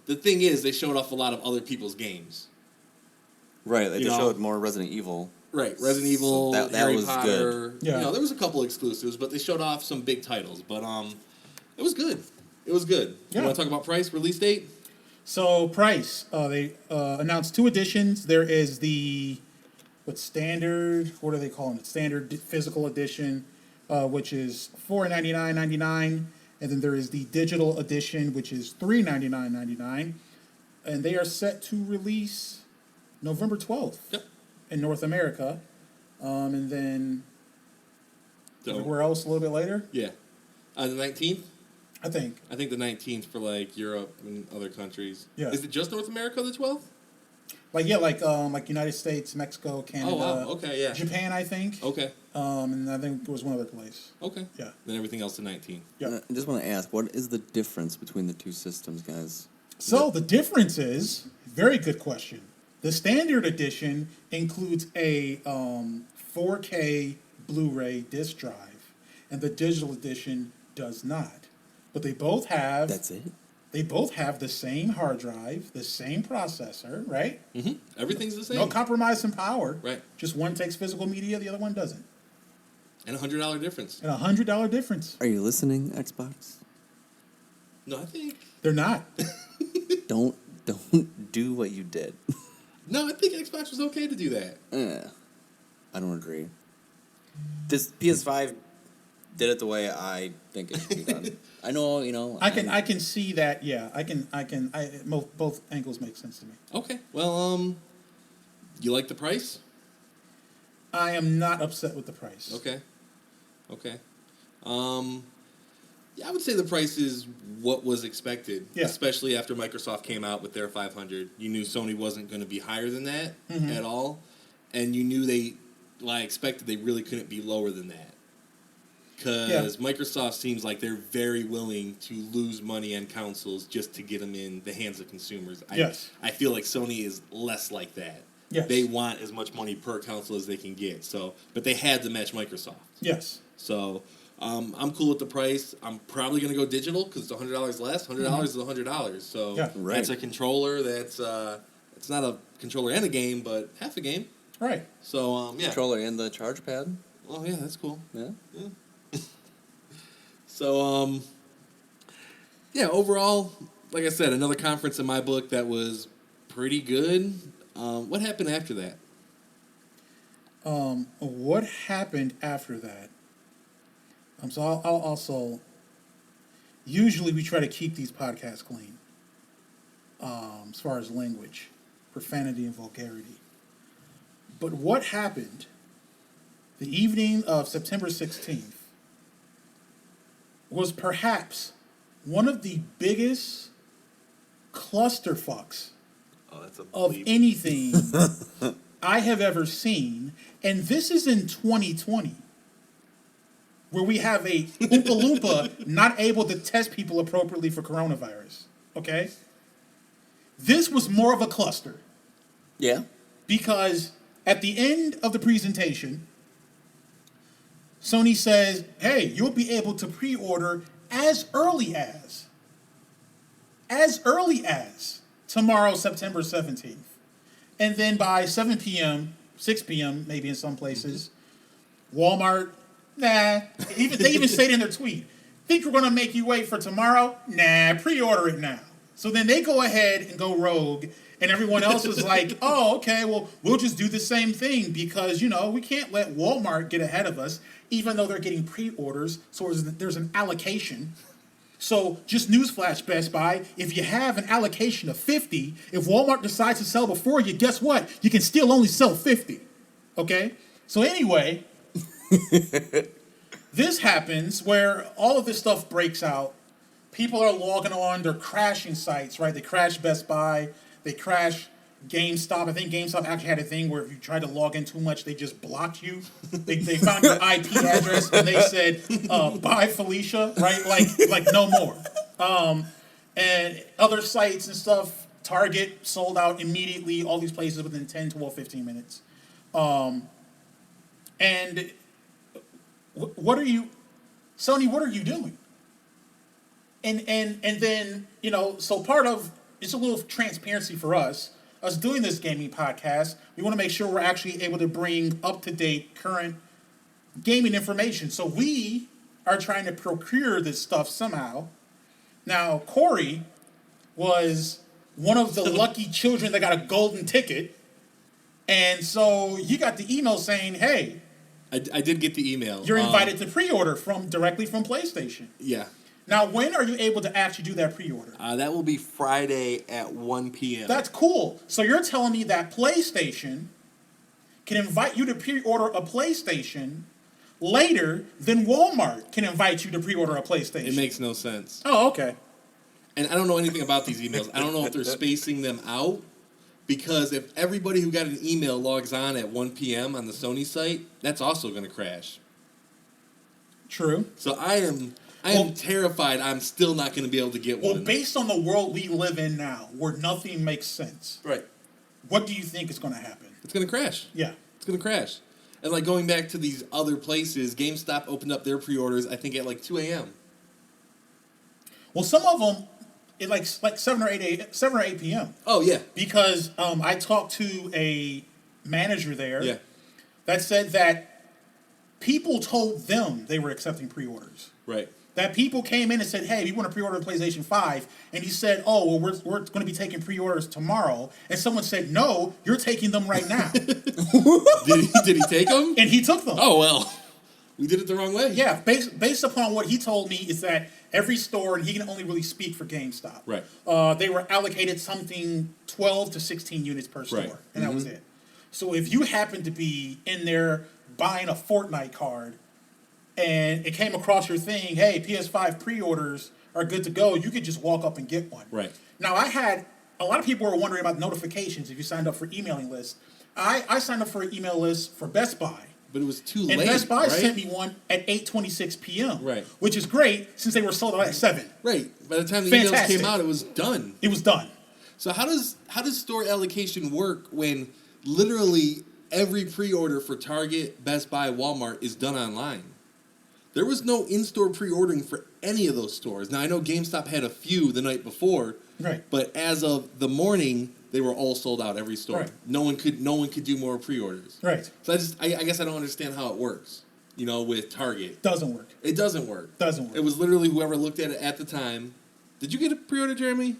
S3: The thing is, they showed off a lot of other people's games.
S2: Right. They
S3: You
S2: just
S3: know-
S2: showed more Resident Evil.
S3: Right, Resident Evil,
S2: that
S3: Harry
S2: was
S3: Potter.
S2: good.
S1: Yeah.
S3: You know, there was a couple exclusives, but they showed off some big titles. But it was good. It was good.
S1: Yeah.
S3: You want to talk about price, release date?
S1: So price, they announced two editions. There is the standard. What are they calling it? Standard physical edition, which is $499.99, and then there is the digital edition, which is $399.99, and they are set to release November 12th
S3: Yep.
S1: in North America, and then
S3: So,
S1: everywhere else a little bit later.
S3: yeah. The 19th?
S1: I think.
S3: I think the 19th for like Europe and other countries.
S1: Yeah.
S3: Is it just North America the 12th?
S1: Like United States, Mexico, Canada,
S3: Oh, wow. Okay, yeah.
S1: Japan, I think.
S3: Okay.
S1: And I think there was one other place.
S3: Okay.
S1: Yeah.
S3: Then everything else the 19th.
S1: Yeah.
S2: I just want to ask, what is the difference between the two systems, guys?
S1: So the difference is, very good question. The standard edition includes a 4K Blu-ray disc drive, and the digital edition does not. But they both have.
S2: That's it?
S1: They both have the same hard drive, the same processor, right?
S3: Mm-hmm. Everything's the same.
S1: No compromise in power.
S3: Right.
S1: Just one takes physical media, the other one doesn't.
S3: And $100 difference.
S1: And $100 difference.
S2: Are you listening, Xbox?
S3: No, I think.
S1: They're not.
S2: Don't don't do what you did.
S3: No, I think Xbox was okay to do that.
S2: I don't agree. This PS5 did it the way I think it should be done. I know,
S1: I can see that. Yeah, both angles make sense to me.
S3: Okay. Well, you like the price?
S1: I am not upset with the price.
S3: Okay. Yeah, I would say the price is what was expected, especially after Microsoft came out with their 500. You knew Sony wasn't going to be higher than that at all, and you knew expected they really couldn't be lower than that. Because Microsoft seems like they're very willing to lose money on consoles just to get them in the hands of consumers. I feel like Sony is less like that.
S1: Yes.
S3: They want as much money per console as they can get. But they had to match Microsoft.
S1: Yes.
S3: So I'm cool with the price. I'm probably going to go digital because it's $100 less. $100 is $100. So that's a controller. That's it's not a controller and a game, but half a game.
S1: Right.
S3: So
S2: Controller and the charge pad.
S3: Oh yeah, that's cool.
S2: Yeah.
S3: So overall, like I said, another conference in my book that was pretty good. What happened after that?
S1: What happened after that? So I'll also. Usually, we try to keep these podcasts clean. As far as language, profanity, and vulgarity. But what happened the evening of September 16th was perhaps one of the biggest clusterfucks of anything I have ever seen. And this is in 2020, where we have a Oompa Loompa not able to test people appropriately for coronavirus. Okay? This was more of a cluster.
S2: Yeah.
S1: Because at the end of the presentation, Sony says, hey, you'll be able to pre-order as early as tomorrow, September 17th. And then by 7 p.m., 6 p.m., maybe in some places, Walmart, nah. They even say it in their tweet. Think we're going to make you wait for tomorrow? Nah, pre-order it now. So then they go ahead and go rogue, and everyone else is like, oh, okay, well, we'll just do the same thing because, we can't let Walmart get ahead of us, even though they're getting pre-orders, so there's an allocation. So just newsflash, Best Buy, if you have an allocation of 50, if Walmart decides to sell before you, guess what? You can still only sell 50, okay? So anyway, this happens where all of this stuff breaks out. People are logging on, they're crashing sites, right? They crash Best Buy, they crash GameStop. I think GameStop actually had a thing where if you tried to log in too much, they just blocked you. They found your IP address and they said, bye Felicia, right? Like no more. And other sites and stuff, Target sold out immediately, all these places within 10, 12, 15 minutes. And Sony, what are you doing? And then, so part of, it's a little transparency for us doing this gaming podcast. We want to make sure we're actually able to bring up-to-date, current gaming information. So we are trying to procure this stuff somehow. Now, Cory was one of the lucky children that got a golden ticket. And so you got the email saying, hey,
S3: I did get the email.
S1: You're invited to pre-order directly from PlayStation.
S3: Yeah.
S1: Now, when are you able to actually do that pre-order?
S3: That will be Friday at 1 p.m.
S1: That's cool. So you're telling me that PlayStation can invite you to pre-order a PlayStation later than Walmart can invite you to pre-order a PlayStation?
S3: It makes no sense.
S1: Oh, okay.
S3: And I don't know anything about these emails. I don't know if they're spacing them out, because if everybody who got an email logs on at 1 p.m. on the Sony site, that's also going to crash.
S1: True.
S3: So I am terrified I'm still not going to be able to get one.
S1: Well, based on the world we live in now, where nothing makes sense,
S3: right?
S1: What do you think is going to happen?
S3: It's going to crash.
S1: Yeah.
S3: It's going to crash. And going back to these other places, GameStop opened up their pre-orders, I think, at 2 a.m.
S1: Well, some of them, at 7 or 8 p.m.
S3: Oh, yeah.
S1: Because I talked to a manager there that said that people told them they were accepting pre-orders.
S3: Right.
S1: that people came in and said, hey, we want to pre-order the PlayStation 5. And he said, oh, well, we're going to be taking pre-orders tomorrow. And someone said, no, you're taking them right now.
S3: Did he take them?
S1: And he took them.
S3: Oh, well. We did it the wrong way.
S1: Yeah, based upon what he told me is that every store, and he can only really speak for GameStop.
S3: Right.
S1: They were allocated something 12 to 16 units per store.
S3: Right.
S1: And that was it. So if you happen to be in there buying a Fortnite card, and it came across your thing, hey, PS5 pre-orders are good to go, you could just walk up and get one.
S3: Right.
S1: Now, a lot of people were wondering about notifications if you signed up for emailing lists. I signed up for an email list for Best Buy.
S3: But it was too
S1: And
S3: late,
S1: Best Buy
S3: right?
S1: sent me one at 8:26 p.m.
S3: Right.
S1: Which is great since they were sold out at 7.
S3: Right. By the time the
S1: Fantastic.
S3: emails came out, it was done.
S1: It was done.
S3: So how does store allocation work when literally every pre-order for Target, Best Buy, Walmart is done online? There was no in-store pre-ordering for any of those stores. Now I know GameStop had a few the night before,
S1: Right.
S3: but as of the morning, they were all sold out every store.
S1: Right.
S3: No one could do more pre-orders.
S1: Right.
S3: So I guess I don't understand how it works. With Target.
S1: Doesn't work.
S3: It doesn't work.
S1: Doesn't work.
S3: It was literally whoever looked at it at the time. Did you get a pre-order, Jeremy?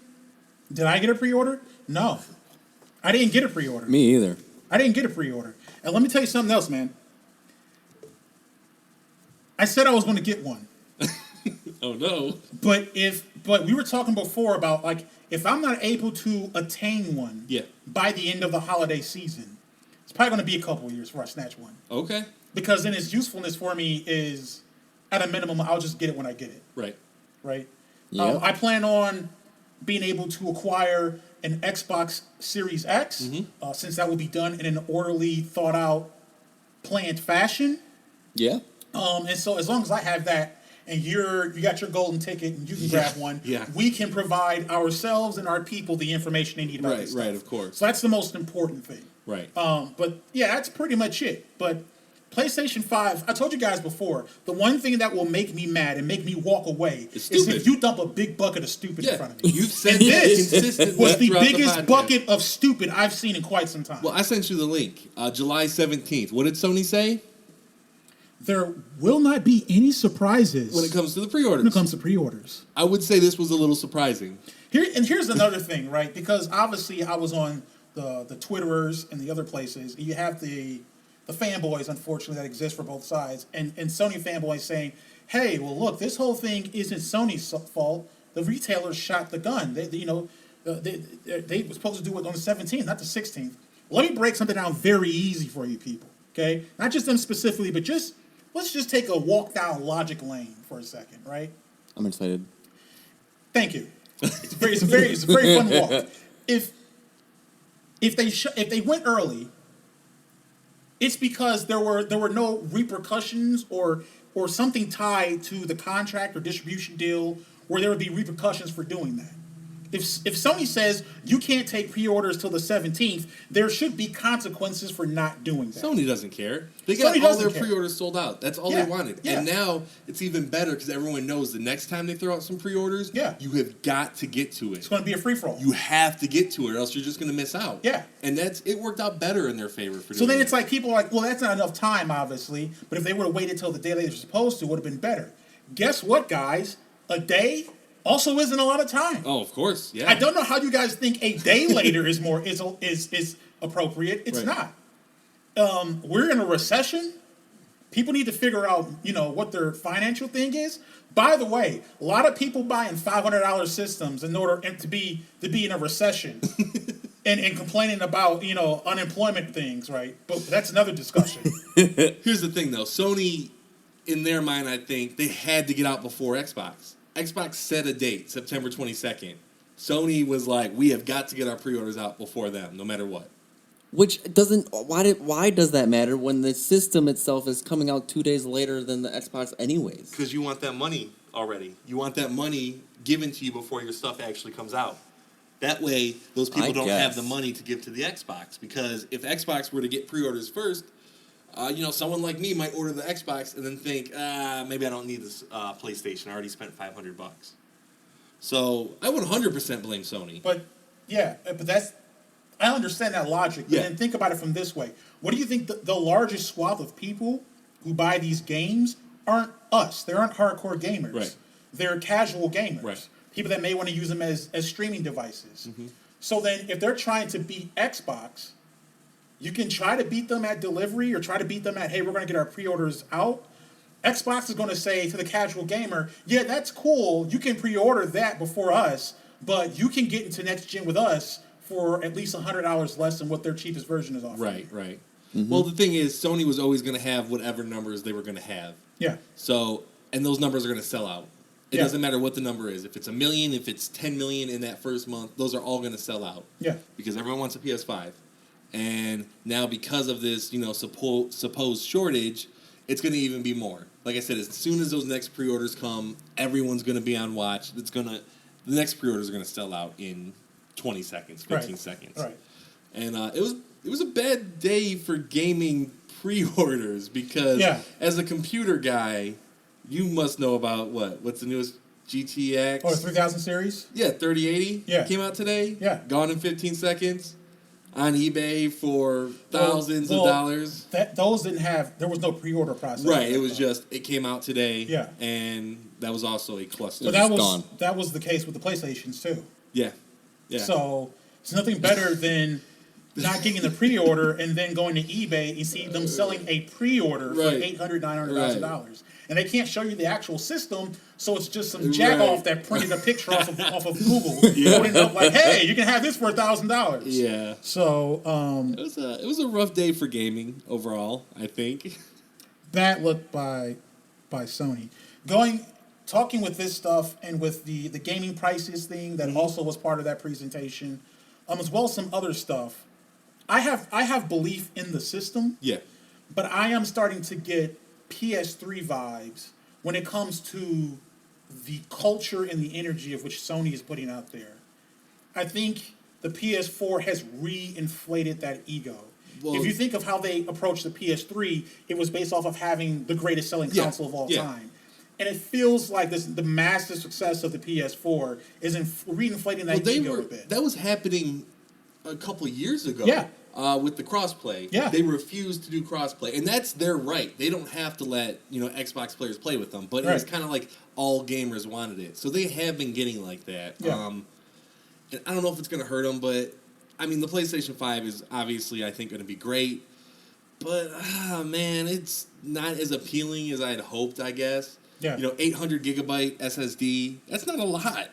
S1: Did I get a pre-order? No. I didn't get a pre-order.
S2: Me either.
S1: I didn't get a pre-order. And let me tell you something else, man. I said I was going to get one.
S3: Oh no.
S1: But we were talking before about, like, if I'm not able to attain one
S3: Yeah.
S1: by the end of the holiday season, it's probably going to be a couple of years before I snatch one.
S3: Okay.
S1: Because then its usefulness for me is, at a minimum, I'll just get it when I get it.
S3: Right.
S1: Right?
S2: Yep.
S1: I plan on being able to acquire an Xbox Series X, since that will be done in an orderly, thought-out, planned fashion.
S2: Yeah.
S1: And so as long as I have that, and you got your golden ticket, and you can grab one,
S3: Yeah.
S1: we can provide ourselves and our people the information they need about this stuff.
S3: Right, of course.
S1: So that's the most important thing.
S3: Right.
S1: But yeah, that's pretty much it. But PlayStation 5, I told you guys before, the one thing that will make me mad and make me walk away
S3: It's
S1: is
S3: stupid.
S1: if you dump a big bucket of stupid in front of me.
S3: You've said
S1: And
S3: that
S1: this
S3: consistently
S1: was the
S3: throughout
S1: biggest
S3: podcast.
S1: bucket of stupid I've seen in quite some time.
S3: Well, I sent you the link. July 17th. What did Sony say?
S1: There will not be any surprises
S3: When it comes to the pre-orders.
S1: when it comes to pre-orders.
S3: I would say this was a little surprising.
S1: Here's another thing, right? Because obviously I was on the Twitterers and the other places. You have the fanboys, unfortunately, that exist for both sides, and Sony fanboys saying, "Hey, well, look, this whole thing isn't Sony's fault. The retailers shot the gun. They were supposed to do it on the 17th, not the 16th." Let me break something down very easy for you people, okay? Not just them specifically, but let's just take a walk down logic lane for a second, right?
S2: I'm excited.
S1: Thank you. It's a very fun walk. If they went early, it's because there were no repercussions or something tied to the contract or distribution deal where there would be repercussions for doing that. If Sony says you can't take pre-orders till the 17th, there should be consequences for not doing that.
S3: Sony doesn't care. They got
S1: Sony
S3: all
S1: doesn't
S3: their
S1: care.
S3: pre-orders sold out. That's all
S1: Yeah,
S3: they wanted.
S1: yeah.
S3: And now it's even better because everyone knows the next time they throw out some pre-orders,
S1: Yeah.
S3: you have got to get to it.
S1: It's going to be a free-for-all.
S3: You have to get to it or else you're just going to miss out.
S1: Yeah.
S3: And it worked out better in their favor for
S1: So
S3: doing
S1: then
S3: that.
S1: it's like people are like, well, that's not enough time, obviously. But if they would have waited till the day they were supposed to, it would have been better. Guess what, guys? A day also isn't a lot of time.
S3: Oh, of course. Yeah.
S1: I don't know how you guys think a day later is appropriate. It's
S3: Right.
S1: not. We're in a recession. People need to figure out, what their financial thing is. By the way, a lot of people buying $500 systems in order to be in a recession. And complaining about, unemployment things, right? But that's another discussion.
S3: Here's the thing, though. Sony, in their mind, I think, they had to get out before Xbox. Xbox set a date, September 22nd. Sony was like, we have got to get our pre-orders out before them, no matter what.
S2: Which doesn't. Why does that matter when the system itself is coming out 2 days later than the Xbox, anyways?
S3: Because you want that money already. You want that money given to you before your stuff actually comes out. That way, those people don't have the money to give to the Xbox. Because if Xbox were to get pre-orders first, someone like me might order the Xbox and then think, maybe I don't need this PlayStation. I already spent $500. So I would 100% blame Sony.
S1: But I understand that logic. But
S3: Yeah.
S1: then think about it from this way. What do you think the largest swath of people who buy these games aren't us? They aren't hardcore gamers.
S3: Right.
S1: they're casual gamers.
S3: Right.
S1: People that may want to use them as streaming devices. So then if they're trying to beat Xbox, you can try to beat them at delivery or try to beat them at, hey, we're going to get our pre-orders out. Xbox is going to say to the casual gamer, yeah, that's cool. You can pre-order that before us, but you can get into next gen with us for at least $100 less than what their cheapest version is offering.
S3: Right. Well, the thing is, Sony was always going to have whatever numbers they were going to have.
S1: Yeah.
S3: So, and those numbers are going to sell out. It
S1: Yeah.
S3: doesn't matter what the number is. If it's 1 million, if it's 10 million in that first month, those are all going to sell out.
S1: Yeah.
S3: Because everyone wants a PS5. And now because of this, supposed shortage, it's going to even be more. Like I said, as soon as those next pre-orders come, everyone's going to be on watch. The next pre-orders are going to sell out in 20 seconds, 15 seconds.
S1: Right.
S3: And it was a bad day for gaming pre-orders because as a computer guy, you must know about what's the newest GTX?
S1: Oh, the 3000 series?
S3: Yeah, 3080
S1: Yeah.
S3: came out today.
S1: Yeah.
S3: Gone in 15 seconds on eBay for thousands of dollars.
S1: Those didn't have, there was no pre-order process.
S3: Right, it was just, it came out today.
S1: Yeah.
S3: And that was also a cluster.
S1: But that was the case with the PlayStations too.
S3: Yeah.
S1: So it's nothing better than not getting the pre-order and then going to eBay and see them selling a pre-order for $800,000, $900,000. And they can't show you the actual system, so it's just some jack-off that printed a picture off of Google, holding up like, hey, you can have this for $1,000.
S3: Yeah.
S1: So
S3: it was a rough day for gaming overall, I think.
S1: bad look by Sony. Talking with this stuff and with the gaming prices thing that also was part of that presentation, as well as some other stuff. I have belief in the system.
S3: Yeah.
S1: But I am starting to get PS3 vibes when it comes to the culture and the energy of which Sony is putting out there. I think the PS4 has re-inflated that ego. Well, if you think of how they approached the PS3, it was based off of having the greatest selling console of all time. And it feels like the massive success of the PS4 is re-inflating that ego a bit.
S3: That was happening a couple of years ago.
S1: Yeah.
S3: With the crossplay.
S1: Yeah.
S3: They refused to do crossplay. And that's their right. They don't have to let, Xbox players play with them. But it was kind of like all gamers wanted it. So they have been getting like that.
S1: Yeah.
S3: And I don't know if it's going to hurt them, but, I mean, the PlayStation 5 is obviously, I think, going to be great. But, man, it's not as appealing as I had hoped, I guess.
S1: Yeah.
S3: 800 gigabyte SSD. That's not a lot.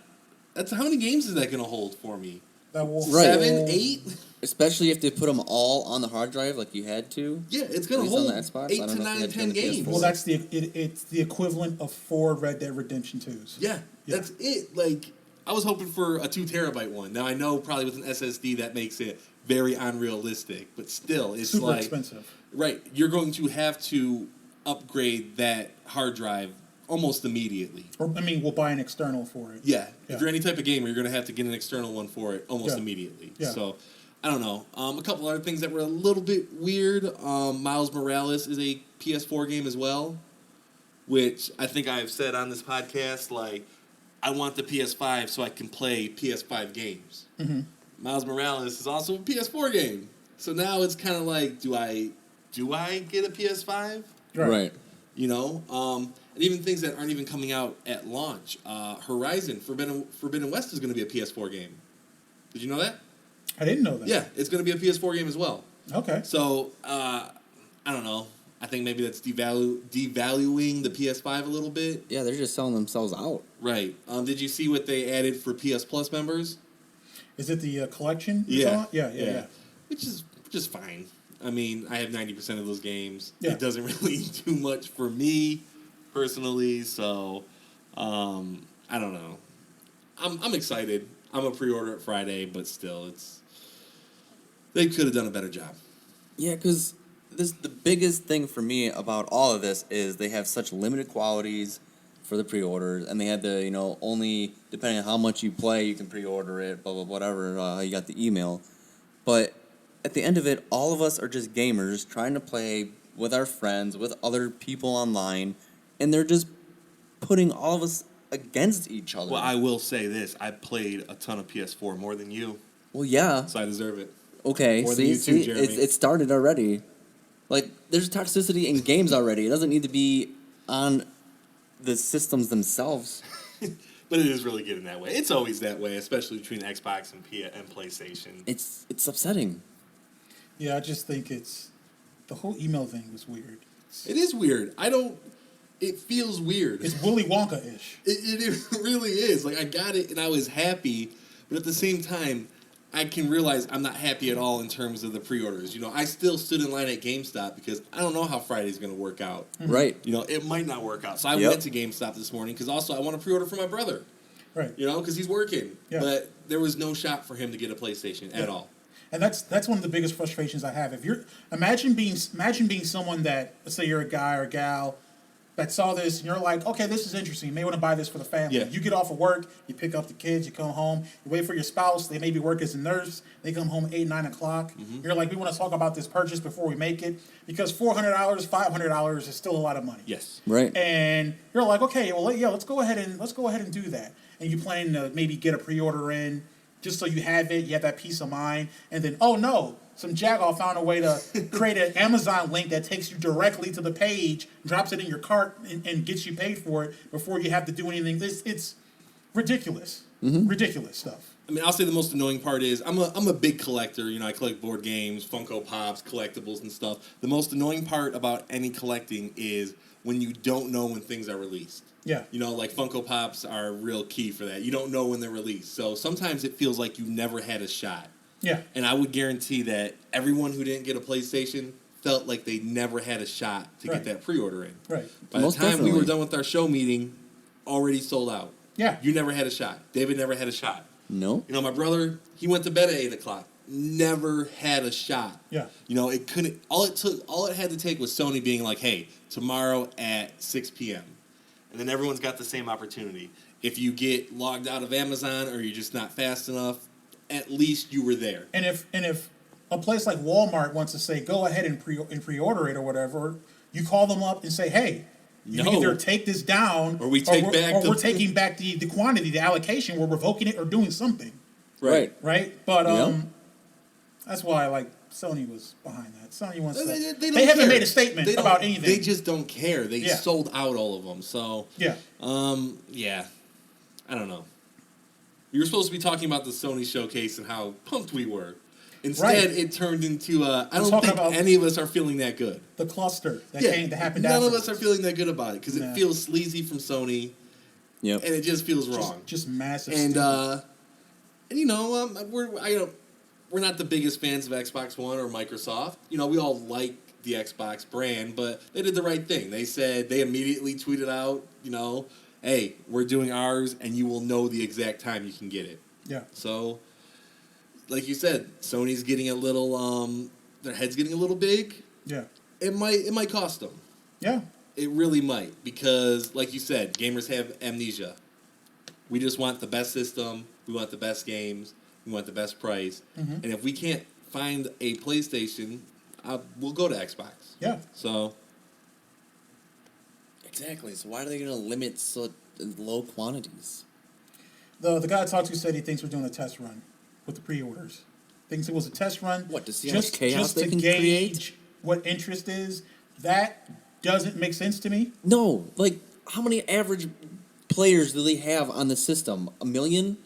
S3: That's how many games is that going to hold for me?
S1: That will
S3: 7, 8?
S4: Especially if they put them all on the hard drive like you had to.
S3: Yeah, it's going to
S4: At least
S3: hold
S4: on the Xbox.
S3: 8
S4: I don't
S3: to
S4: know if
S3: 9,
S4: they had
S3: 10
S4: to go to
S3: games.
S4: PS4.
S1: Well, it's the equivalent of 4 Red Dead Redemption 2s.
S3: Yeah, that's it. Like, I was hoping for a 2 terabyte one. Now, I know probably with an SSD that makes it very unrealistic, but still, it's
S1: super
S3: like...
S1: expensive.
S3: Right, you're going to have to upgrade that hard drive almost immediately.
S1: Or, we'll buy an external for it.
S3: Yeah. If you're any type of gamer, you're going to have to get an external one for it almost immediately.
S1: Yeah.
S3: So, I don't know. A couple other things that were a little bit weird. Miles Morales is a PS4 game as well, which I think I've said on this podcast, like, I want the PS5 so I can play PS5 games.
S1: Mm-hmm.
S3: Miles Morales is also a PS4 game. So now it's kind of like, do I get a PS5?
S4: Right.
S3: And even things that aren't even coming out at launch. Horizon Forbidden West is going to be a PS4 game. Did you know that?
S1: I didn't know that.
S3: Yeah, it's going to be a PS4 game as well.
S1: Okay.
S3: So, I don't know. I think maybe that's devaluing the PS5 a little bit.
S4: Yeah, they're just selling themselves out.
S3: Right. Did you see what they added for PS Plus members?
S1: Is it the collection?
S3: Yeah.
S1: Yeah.
S3: Which is just fine. I mean, I have 90% of those games.
S1: Yeah.
S3: It doesn't really do much for me personally, so I don't know. I'm excited. I'm a pre-order it Friday, but still, they could have done a better job.
S4: Yeah, because the biggest thing for me about all of this is they have such limited qualities for the pre-orders, and they had the, only, depending on how much you play, you can pre-order it, blah, blah, whatever, you got the email. But at the end of it, all of us are just gamers trying to play with our friends, with other people online, and they're just putting all of us against each other.
S3: Well, I will say this. I played a ton of PS4, more than you,
S4: Well, yeah.
S3: so I deserve it.
S4: Okay,
S3: More than you too, Jeremy.
S4: it started already. Like, there's toxicity in games already. It doesn't need to be on the systems themselves.
S3: But it is really getting that way. It's always that way, especially between Xbox and PlayStation.
S4: It's upsetting.
S1: Yeah, I just think the whole email thing was weird.
S3: It is weird. It feels weird.
S1: It's Willy Wonka-ish.
S3: It really is. Like, I got it and I was happy, but at the same time, I can realize I'm not happy at all in terms of the pre-orders. I still stood in line at GameStop because I don't know how Friday's going to work out.
S4: Right.
S3: It might not work out. So I
S4: Yep.
S3: went to GameStop this morning because also I want to pre-order for my brother.
S1: Right.
S3: Because he's working.
S1: Yeah.
S3: But there was no shot for him to get a PlayStation at all.
S1: And that's one of the biggest frustrations I have. If you're imagine being someone that, let's say you're a guy or a gal that saw this and you're like, okay, this is interesting. You may want to buy this for the family.
S3: Yeah.
S1: You get off of work, you pick up the kids, you come home, you wait for your spouse. They maybe work as a nurse. They come home 8, 9 o'clock.
S3: Mm-hmm.
S1: You're like, we want to talk about this purchase before we make it because $400, $500 is still a lot of money.
S3: Yes.
S4: Right.
S1: And you're like, okay, well, yeah, let's go ahead and do that. And you plan to maybe get a pre-order in just so you have it, you have that peace of mind. And then, oh no, some jagoff found a way to create an Amazon link that takes you directly to the page, drops it in your cart, and gets you paid for it before you have to do anything. It's ridiculous. Ridiculous stuff.
S3: I mean, I'll say the most annoying part is I'm a big collector. I collect board games, Funko Pops, collectibles and stuff. The most annoying part about any collecting is when you don't know when things are released.
S1: Yeah.
S3: Like Funko Pops are real key for that. You don't know when they're released. So sometimes it feels like you never had a shot.
S1: Yeah.
S3: And I would guarantee that everyone who didn't get a PlayStation felt like they never had a shot to
S1: Right.
S3: get that pre-order in.
S1: Right.
S3: By
S4: Most
S3: the time we were
S4: definitely.
S3: done with our show meeting, already sold out.
S1: Yeah.
S3: You never had a shot. David never had a shot.
S4: No.
S3: My brother, he went to bed at 8 o'clock. Never had a shot.
S1: Yeah.
S3: It couldn't. All it had to take was Sony being like, "Hey, tomorrow at 6 p.m." And then everyone's got the same opportunity. If you get logged out of Amazon or you're just not fast enough, at least you were there.
S1: And if a place like Walmart wants to say, go ahead and pre-order it or whatever, you call them up and say, hey, you
S3: No.
S1: either take this down
S3: Or we take back
S1: or
S3: the-
S1: we're taking back the quantity, the allocation, we're revoking it or doing something.
S4: Right.
S1: Right? But
S4: Yeah.
S1: that's why Sony was behind that. Sony wants to
S3: They don't
S1: they haven't
S3: care.
S1: made a statement
S3: They don't-
S1: about anything.
S3: They just don't care. They
S1: Yeah.
S3: sold out all of them. So,
S1: yeah.
S3: yeah. I don't know. We were supposed to be talking about the Sony showcase and how pumped we were. Instead,
S1: Right.
S3: it turned into I don't
S1: talking
S3: think
S1: about-
S3: any of us are feeling that good.
S1: The cluster that happened
S3: none
S1: afterwards.
S3: of us are feeling that good about it because
S1: Nah.
S3: it feels sleazy from Sony
S4: Yep.
S3: and it just feels wrong.
S1: Just massive
S3: And
S1: stupid.
S3: we're not the biggest fans of Xbox One or Microsoft. We all like the Xbox brand, but they did the right thing. They immediately tweeted out, hey, we're doing ours, and you will know the exact time you can get it.
S1: Yeah.
S3: So, like you said, Sony's getting a little, their head's getting a little big.
S1: Yeah.
S3: It might cost them.
S1: Yeah.
S3: It really might, because, like you said, gamers have amnesia. We just want the best system. We want the best games. We want the best price.
S1: Mm-hmm.
S3: And if we can't find a PlayStation, we'll go to Xbox.
S1: Yeah.
S3: So,
S4: Exactly. So why are they going to limit so low quantities?
S1: The guy I talked to said he thinks we're doing a test run with the pre-orders. Thinks it was a test run.
S4: What, to see how much chaos they
S1: to
S4: can
S1: gauge
S4: create?
S1: what interest is. That doesn't make sense to me.
S4: No. Like, how many average players do they have on the system? 1 million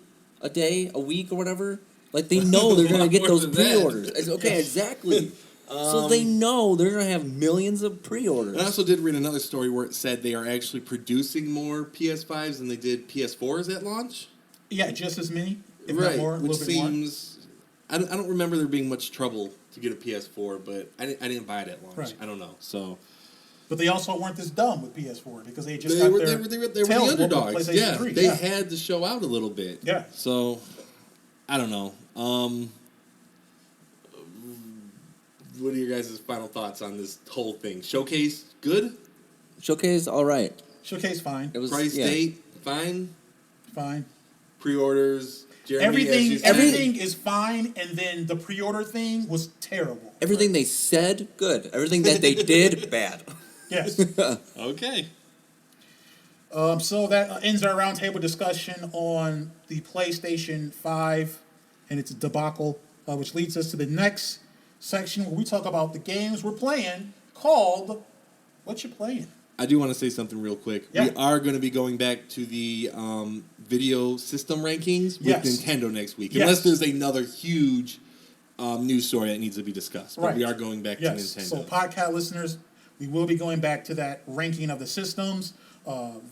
S4: a day, a week, or whatever? Like, they know they're going to get
S3: More
S4: those
S3: than that.
S4: pre-orders. Okay, exactly. So they know they're going to have millions of pre-orders.
S3: and I also did read another story where it said they are actually producing more PS5s than they did PS4s at launch.
S1: Yeah, just as many, if not more, a
S3: which
S1: little bit more.
S3: seems... I don't remember there being much trouble to get a PS4, but I didn't buy it at launch.
S1: Right.
S3: I don't know. So...
S1: But they also weren't this dumb with PS4 because they just
S3: They
S1: got
S3: were
S1: their
S3: the
S1: tails whooped with
S3: underdogs.
S1: PlayStation
S3: Yeah,
S1: 3.
S3: they had to show out a little bit.
S1: Yeah.
S3: So, I don't know. What are your guys' final thoughts on this whole thing? Showcase, good?
S4: Showcase, all right.
S1: Showcase fine,
S4: It was
S3: Price,
S4: yeah.
S3: date, fine?
S1: fine.
S3: Pre-orders, Jeremy, as you said.
S1: Everything is fine, and then the pre-order thing was terrible.
S4: Everything they said, good. Everything that they did, bad.
S1: Yes.
S3: Okay.
S1: So that ends our roundtable discussion on the PlayStation 5 and its debacle, which leads us to the next section where we talk about the games we're playing called What You Playing?
S3: I do want to say something real quick.
S1: Yeah.
S3: We are going to be going back to the video system rankings with
S1: Yes.
S3: Nintendo next week,
S1: Yes.
S3: unless there's another huge news story that needs to be discussed. But
S1: Right.
S3: we are going back to Nintendo.
S1: So podcast listeners, we will be going back to that ranking of the systems.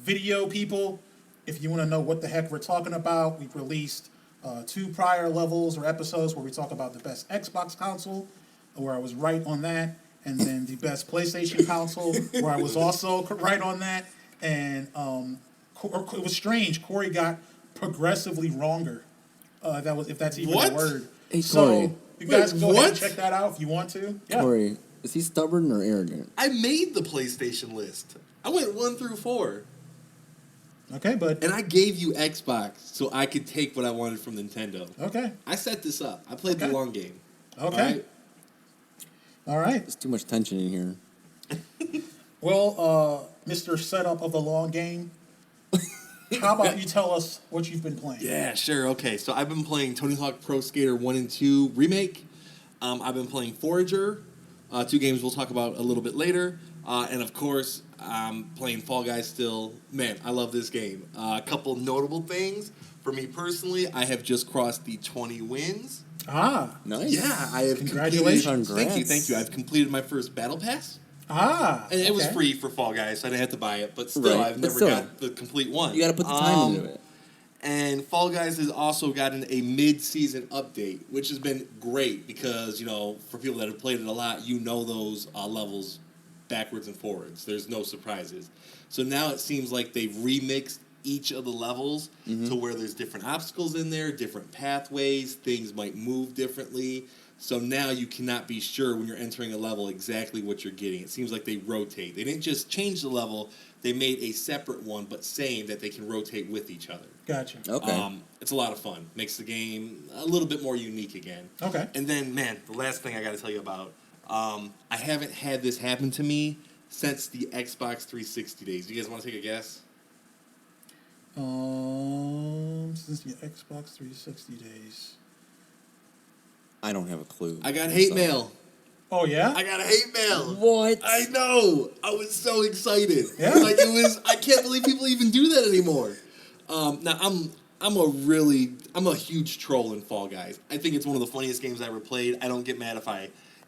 S1: Video people, if you want to know what the heck we're talking about, we've released 2 prior levels or episodes where we talk about the best Xbox console, where I was right on that, and then the best PlayStation console, where I was also right on that. And it was strange. Cory got progressively wronger. If that's even
S3: What?
S1: a word.
S4: Hey,
S1: So
S4: Cory.
S1: you guys
S3: Wait,
S1: go ahead and
S3: what?
S1: check that out if you want to. Yeah.
S4: Cory, is he stubborn or arrogant?
S3: I made the PlayStation list. I went 1 through 4.
S1: Okay, but
S3: And I gave you Xbox so I could take what I wanted from Nintendo.
S1: okay,
S3: I set this up. I played
S1: Okay.
S3: the long game.
S1: okay, all right.
S4: There's too much tension in here.
S1: Well, Mr. Setup of the long game, how about you tell us what you've been playing?
S3: Yeah, sure. Okay, so I've been playing Tony Hawk Pro Skater 1 and 2 Remake. I've been playing Forager, 2 games we'll talk about a little bit later. And of course, I'm playing Fall Guys still. Man, I love this game. A couple notable things. For me personally, I have just crossed the 20 wins.
S1: Ah,
S4: Nice.
S3: Yeah, I have
S1: Congratulations.
S3: completed. Thank you,
S4: Congrats.
S3: thank you. I've completed my first Battle Pass.
S1: and
S3: And it was
S1: okay.
S3: free for Fall Guys, so I didn't have to buy it. But still,
S4: Right,
S3: I've
S4: but
S3: never
S4: still.
S3: got the complete one.
S4: You got to put the time into it.
S3: And Fall Guys has also gotten a mid-season update, which has been great because, you know, for people that have played it a lot, you know those levels backwards and forwards. There's no surprises. So now it seems like they've remixed each of the levels to where there's different obstacles in there, different pathways, things might move differently. So now you cannot be sure when you're entering a level exactly what you're getting. It seems like they rotate. They didn't just change the level, they made a separate one, but same that they can rotate with each other.
S1: Gotcha.
S4: Okay.
S3: It's a lot of fun. Makes the game a little bit more unique again.
S1: Okay.
S3: And then, man, the last thing I got to tell you about, I haven't had this happen to me since the Xbox 360 days. You guys want to take a guess?
S1: Since the Xbox 360 days.
S4: I don't have a clue.
S3: I got hate
S4: So-
S3: mail.
S1: Oh yeah.
S3: I got a hate mail.
S4: What?
S3: I know. I was so excited.
S1: Yeah?
S3: Like it was. I can't believe people even do that anymore. Now I'm a huge troll in Fall Guys. I think it's one of the funniest games I ever played. I don't get mad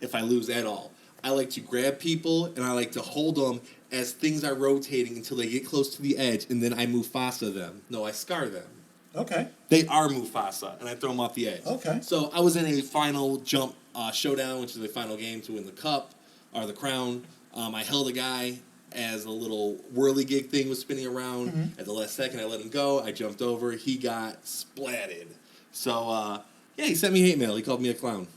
S3: if I lose at all. I like to grab people and I like to hold them as things are rotating until they get close to the edge, and then I Mufasa them. No, I scar them.
S1: Okay.
S3: They are Mufasa, and I throw them off the edge.
S1: Okay.
S3: So I was in a final jump showdown, which is the final game to win the cup or the crown. I held a guy as a little whirligig thing was spinning around. At the last second, I let him go. I jumped over. He got splatted. So, yeah, he sent me hate mail. He called me a clown.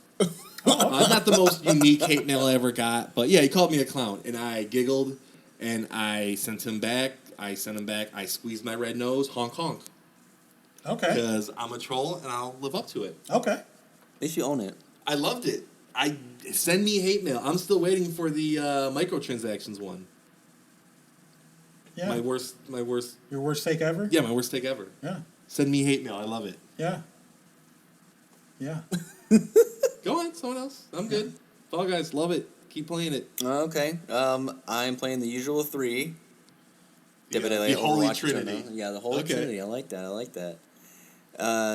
S3: Not the most unique hate mail I ever got, but yeah, he called me a clown. And I giggled, and I sent him back. I squeezed my red nose, honk honk.
S1: Okay.
S3: Because I'm a troll, and I'll live up to it.
S1: Okay.
S4: At least you own it.
S3: I loved it. Send me hate mail. I'm still waiting for the microtransactions one.
S1: Yeah.
S3: My worst.
S1: Your worst take ever?
S3: Yeah, my worst take ever.
S1: Yeah.
S3: Send me hate mail. I love it.
S1: Yeah. Yeah.
S3: Go on, someone else. I'm good. Fall Guys, love it. Keep playing it.
S4: Okay. I'm playing the usual 3.
S3: The Holy
S4: Overwatch
S3: Trinity.
S4: channel. Yeah, the Holy
S3: Okay.
S4: Trinity. I like that.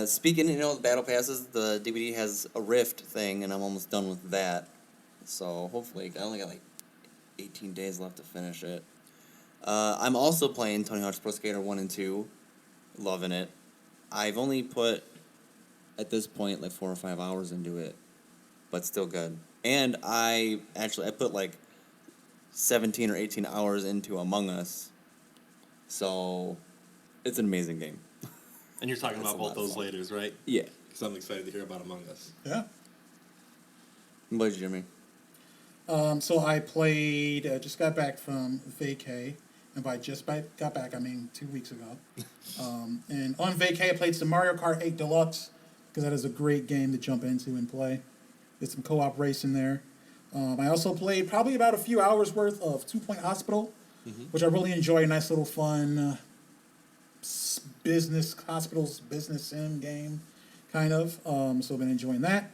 S4: Speaking, the battle passes, the DVD has a Rift thing, and I'm almost done with that. So hopefully, I only got like 18 days left to finish it. I'm also playing Tony Hawk's Pro Skater 1 and 2. Loving it. I've only put, at this point, like 4 or 5 hours into it, but still good. And I put like 17 or 18 hours into Among Us. So it's an amazing game.
S3: And you're talking
S4: That's
S3: about
S4: a lot
S3: both
S4: of
S3: those
S4: fun.
S3: laters, right?
S4: Yeah.
S3: Because I'm excited to hear about Among Us.
S1: Yeah.
S4: What did you, Jimmy?
S1: So I played, just got back from vacay, and by got back, I mean 2 weeks ago. And on vacay, I played some Mario Kart 8 Deluxe, because that is a great game to jump into and play. There's some co-op racing there. I also played probably about a few hours worth of 2 Point Hospital, which I really enjoy. A nice little fun business sim game, kind of. So I've been enjoying that.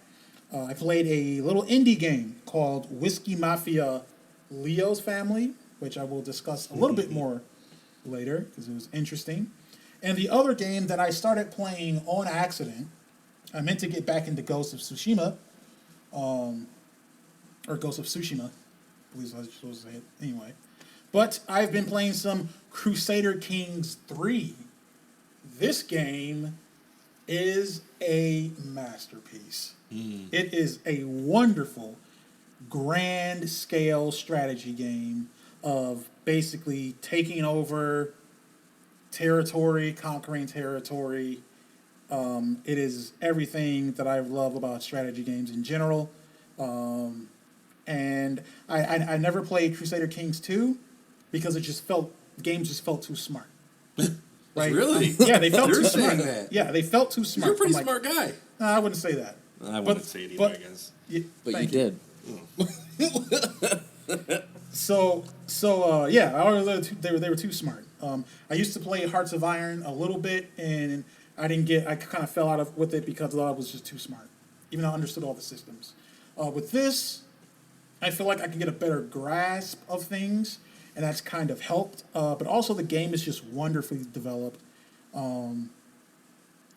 S1: I played a little indie game called Whiskey Mafia Leo's Family. which I will discuss a little bit more later because it was interesting. And the other game that I started playing on accident, I meant to get back into Ghost of Tsushima, or Ghost of Tsushima, I believe I was supposed to say it anyway. But I've been playing some Crusader Kings 3. This game is a masterpiece. It is a wonderful, grand scale strategy game of basically taking over territory, conquering territory. It is everything that I love about strategy games in general. And I never played Crusader Kings 2 because games just felt too smart. Right?
S3: Really?
S1: Yeah, they felt
S3: You're
S1: too smart.
S3: saying that.
S1: Yeah, they felt too smart.
S3: You're a pretty
S1: I'm like,
S3: smart guy.
S1: No, I wouldn't say that.
S3: I wouldn't say it either, I guess.
S4: But
S1: thank
S4: you did.
S1: Yeah, they were too smart. I used to play Hearts of Iron a little bit, and I kind of fell out with it because I thought it was just too smart, even though I understood all the systems. With this, I feel like I can get a better grasp of things, and that's kind of helped. But also the game is just wonderfully developed.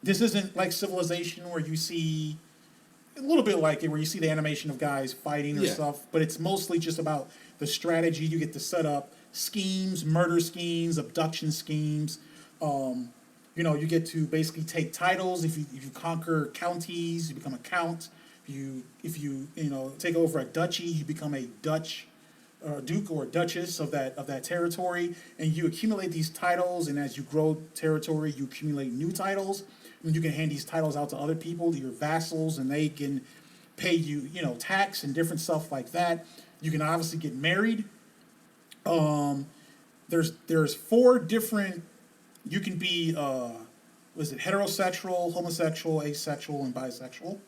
S1: This isn't like Civilization where you see a little bit like it, where you see the animation of guys fighting or stuff, but it's mostly just about the strategy. You get to set up schemes, murder schemes, abduction schemes. You get to basically take titles. If you conquer counties, you become a count. If you take over a duchy, you become a Dutch duke or duchess of that territory, and you accumulate these titles. And as you grow territory, you accumulate new titles. And you can hand these titles out to other people, your vassals, and they can pay you, tax and different stuff like that. You can obviously get married. There's 4 different. You can be heterosexual, homosexual, asexual, and bisexual.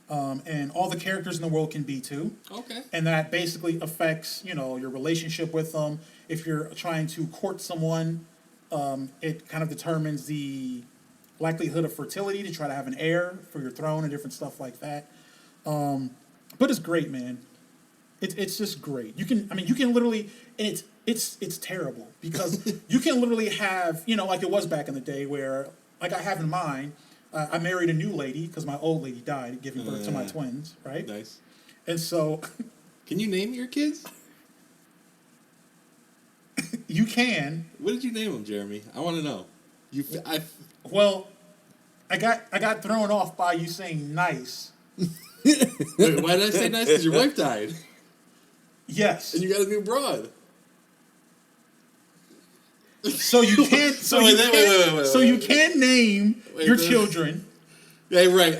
S1: And all the characters in the world can be too.
S3: Okay.
S1: And that basically affects, your relationship with them. If you're trying to court someone, it kind of determines the likelihood of fertility to try to have an heir for your throne and different stuff like that. But it's great, man. It's just great. You can literally, and it's terrible because you can literally have, like it was back in the day where, like I have in mind, I married a new lady because my old lady died giving birth to my twins, right?
S3: Nice.
S1: And so...
S3: Can you name your kids?
S1: You can.
S3: What did you name them, Jeremy? I want to know.
S1: Well, I got thrown off by you saying nice.
S3: Wait, why did I say nice? Because your wife died.
S1: Yes.
S3: And you got a new broad.
S1: So you can't. So you can name your children.
S3: Yeah, right.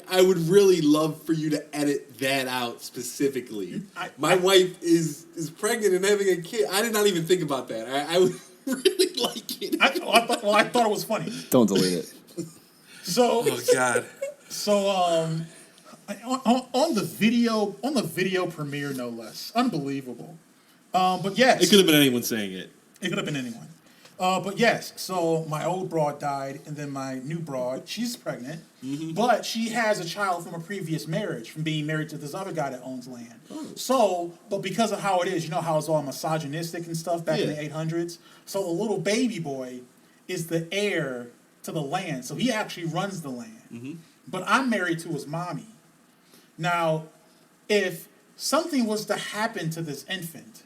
S3: I would really love for you to edit that out specifically. My wife is pregnant and having a kid. I did not even think about that. I would really like it.
S1: I thought it was funny.
S4: Don't delete it.
S1: So.
S3: Oh God.
S1: So on the video premiere, no less, unbelievable. But yes,
S3: It could have been anyone saying it.
S1: It could have been anyone. But yes, so my old broad died, and then my new broad, she's pregnant, but she has a child from a previous marriage, from being married to this other guy that owns land. Oh. So, but because of how it is, how it's all misogynistic and stuff back in the 800s, so the little baby boy is the heir to the land, so he actually runs the land. But I'm married to his mommy. Now, if something was to happen to this infant,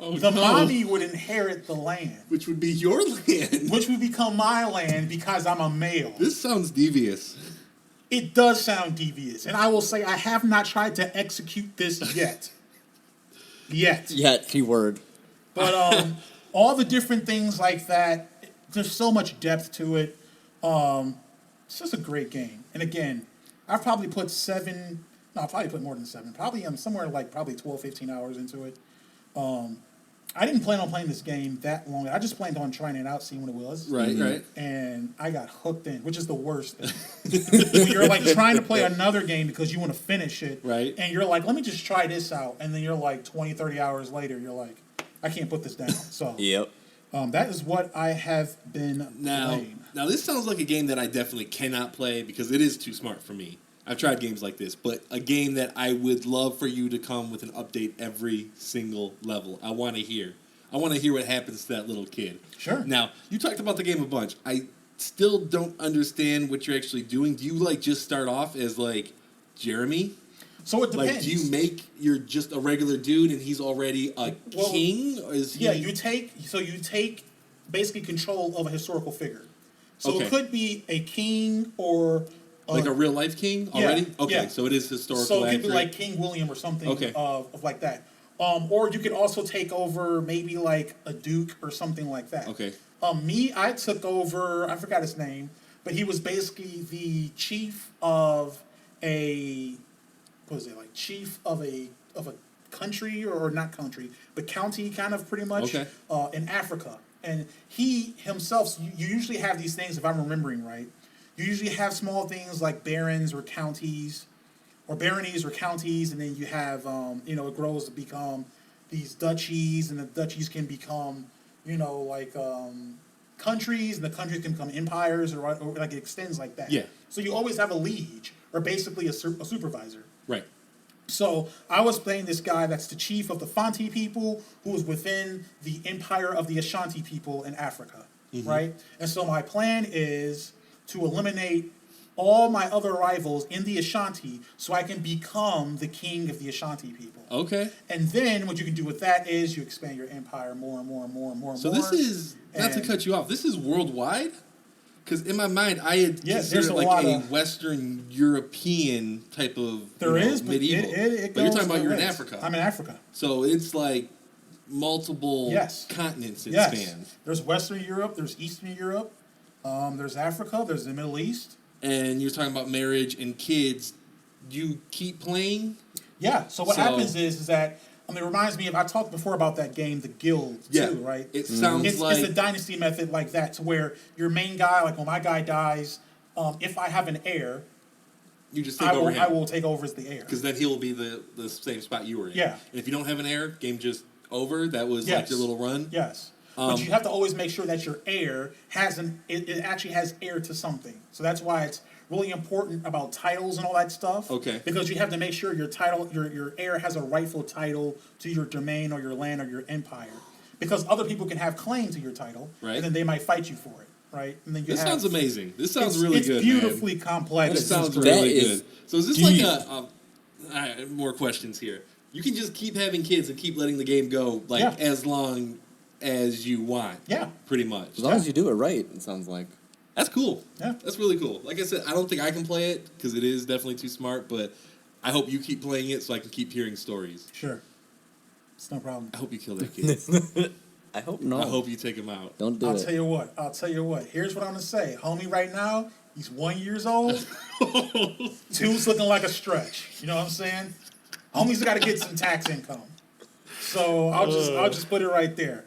S1: mommy would inherit the land.
S3: Which would be your land.
S1: Which would become my land because I'm a male.
S3: This sounds devious.
S1: It does sound devious. And I will say I have not tried to execute this yet.
S4: Yet, keyword.
S1: But all the different things like that, there's so much depth to it. It's just a great game. And again, I've probably put I've probably put more than 7. Probably somewhere like 12, 15 hours into it. I didn't plan on playing this game that long. I just planned on trying it out, seeing what it was.
S3: Right.
S1: And I got hooked in, which is the worst thing. When you're like trying to play another game because you want to finish it.
S3: Right.
S1: And you're like, let me just try this out. And then you're like 20, 30 hours later, you're like, I can't put this down. So
S4: Yep.
S1: That is what I have been playing.
S3: Now, this sounds like a game that I definitely cannot play because it is too smart for me. I've tried games like this, but a game that I would love for you to come with an update every single level. I want to hear. I want to hear what happens to that little kid.
S1: Sure.
S3: Now, you talked about the game a bunch. I still don't understand what you're actually doing. Do you like just start off as like Jeremy?
S1: So it depends.
S3: Like, do you make you're just a regular dude and he's already a king? Or is he?
S1: Yeah, you take basically control of a historical figure. So
S3: Okay.
S1: it could be a king or
S3: Like a real life king already? Okay,
S1: yeah.
S3: so it is historical.
S1: So it could be
S3: accurate.
S1: like King William or something
S3: Okay.
S1: of like that. Or you could also take over maybe like a duke or something like that.
S3: Okay.
S1: I took over, I forgot his name, but he was basically the chief of a, what was it, like chief of a country, or not country, but county kind of pretty much,
S3: Okay.
S1: in Africa. And he himself, you usually have these things, if I'm remembering right, you usually have small things like barons or counties, or baronies or counties, and then you have, it grows to become these duchies, and the duchies can become, like countries, and the countries can become empires, or like it extends like that.
S3: Yeah.
S1: So you always have a liege, or basically a supervisor.
S3: Right.
S1: So I was playing this guy that's the chief of the Fanti people, who is within the empire of the Ashanti people in Africa, right? And so my plan is to eliminate all my other rivals in the Ashanti, so I can become the king of the Ashanti people.
S3: Okay.
S1: And then what you can do with that is you expand your empire more and more and more and more and
S3: So
S1: more.
S3: this is, not to
S1: And-
S3: cut you off, this is worldwide? Because in my mind, I had
S1: Yeah,
S3: considered
S1: there's
S3: it
S1: a
S3: like
S1: lot
S3: a
S1: of-
S3: Western European type of
S1: There is, but
S3: medieval.
S1: it
S3: But you're
S1: goes
S3: talking about
S1: both
S3: you're in
S1: ways.
S3: Africa.
S1: I'm in Africa.
S3: So it's like multiple
S1: Yes.
S3: continents it
S1: Yes.
S3: spans.
S1: There's Western Europe, there's Eastern Europe, there's Africa, there's the Middle East.
S3: And you're talking about marriage and kids. You keep playing?
S1: Yeah. So what
S3: So-
S1: happens is that it reminds me of, I talked before about that game, The Guild, too, right?
S3: It sounds
S1: It's
S3: like
S1: a dynasty method like that, to where your main guy, like when my guy dies, if I have an heir,
S3: you just take over
S1: I
S3: him.
S1: will take over as the heir.
S3: Because then he'll be the same spot you were in.
S1: Yeah.
S3: And if you don't have an heir, game just over. That was like
S1: Yes.
S3: your little run.
S1: Yes. But you have to always make sure that your heir it actually has heir to something. So that's why it's really important about titles and all that stuff.
S3: Okay.
S1: Because you have to make sure your title, your heir has a rightful title to your domain or your land or your empire. Because other people can have claim to your title,
S3: Right.
S1: and then they might fight you for it, right? And then you
S3: This
S1: have,
S3: sounds amazing. This sounds
S1: it's,
S3: really
S1: it's
S3: good.
S1: beautifully
S3: man.
S1: complex.
S3: This sounds
S4: That
S3: really
S4: is
S3: good. So is this
S4: deep.
S3: like all right, more questions here. You can just keep having kids and keep letting the game go like
S1: Yeah.
S3: as long as you want.
S1: Yeah.
S3: Pretty much.
S4: As long as you do it right, it sounds like.
S3: That's cool.
S1: Yeah.
S3: That's really cool. Like I said, I don't think I can play it because it is definitely too smart, but I hope you keep playing it so I can keep hearing stories.
S1: Sure. It's no problem.
S3: I hope you kill that kid.
S4: I hope not.
S3: I hope you take him out.
S4: Don't do
S1: I'll
S4: it.
S1: tell you what. Here's what I'm gonna say. Homie right now, he's 1 year old. Two's looking like a stretch. You know what I'm saying? Homie's gotta get some tax income. So I'll just put it right there.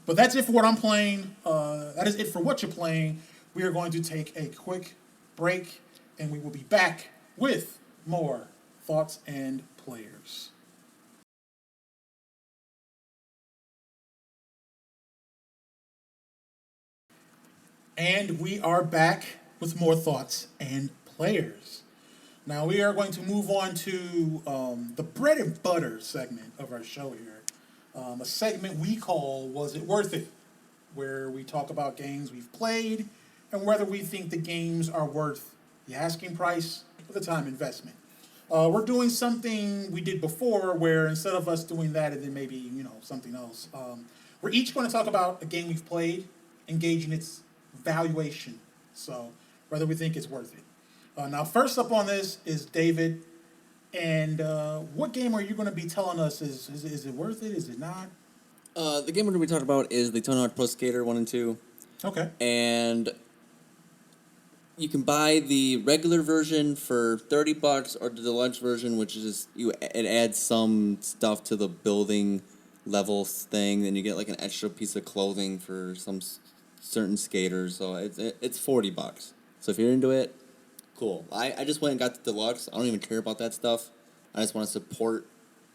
S1: But that's it for what I'm playing. That is it for what you're playing. We are going to take a quick break, and we will be back with more thoughts and players. And we are back with more thoughts and players. Now we are going to move on to the bread and butter segment of our show here. A segment we call Was It Worth It? Where we talk about games we've played and whether we think the games are worth the asking price or the time investment. We're doing something we did before where instead of us doing that and then maybe, something else, we're each going to talk about a game we've played, engage in its valuation. So whether we think it's worth it. Now, first up on this is David. And what game are you going to be telling us is it worth it? Is it not?
S4: The game we're going to be talking about is the Tony Hawk Pro Skater 1 and 2.
S1: Okay.
S4: And you can buy the regular version for $30 or the deluxe version, which is it adds some stuff to the building levels thing, and you get like an extra piece of clothing for some certain skaters. So it's $40. So if you're into it, cool. I just went and got the deluxe. I don't even care about that stuff. I just want to support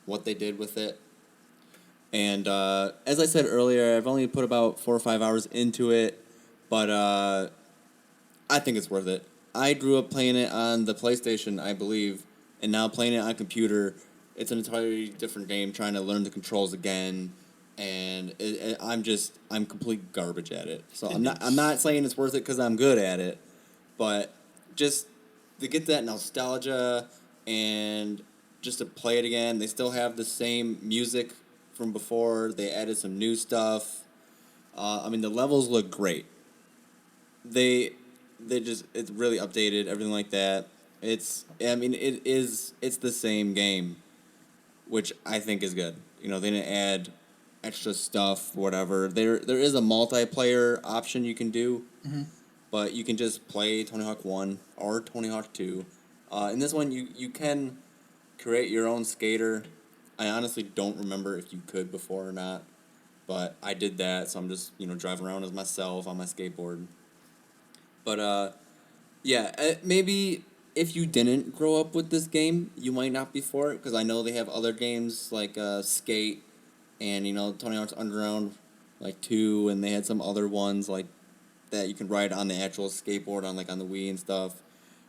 S4: what they did with it. And as I said earlier, I've only put about 4 or 5 hours into it, but I think it's worth it. I grew up playing it on the PlayStation, I believe, and now playing it on computer, it's an entirely different game, trying to learn the controls again, and I'm complete garbage at it. So I'm not saying it's worth it because I'm good at it, but just to get that nostalgia and just to play it again. They still have the same music from before. They added some new stuff. I mean, the levels look great. They it's really updated, everything like that. It's the same game, which I think is good. You know, they didn't add extra stuff, whatever. There is a multiplayer option you can do, but you can just play Tony Hawk 1 or Tony Hawk 2. In this one, you can create your own skater. I honestly don't remember if you could before or not, but I did that, so I'm just, driving around as myself on my skateboard. But, yeah, maybe if you didn't grow up with this game, you might not be for it, because I know they have other games like Skate and, Tony Hawk's Underground, like 2, and they had some other ones like that you can ride on the actual skateboard on the Wii and stuff.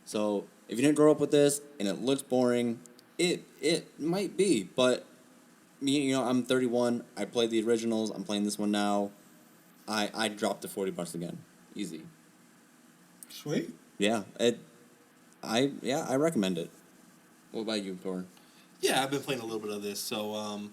S4: So if you didn't grow up with this and it looks boring, it might be. But me, I'm 31. I played the originals. I'm playing this one now. I dropped to $40 again, easy.
S1: Sweet.
S4: Yeah, I recommend it. What about you, Cory?
S3: Yeah, I've been playing a little bit of this, so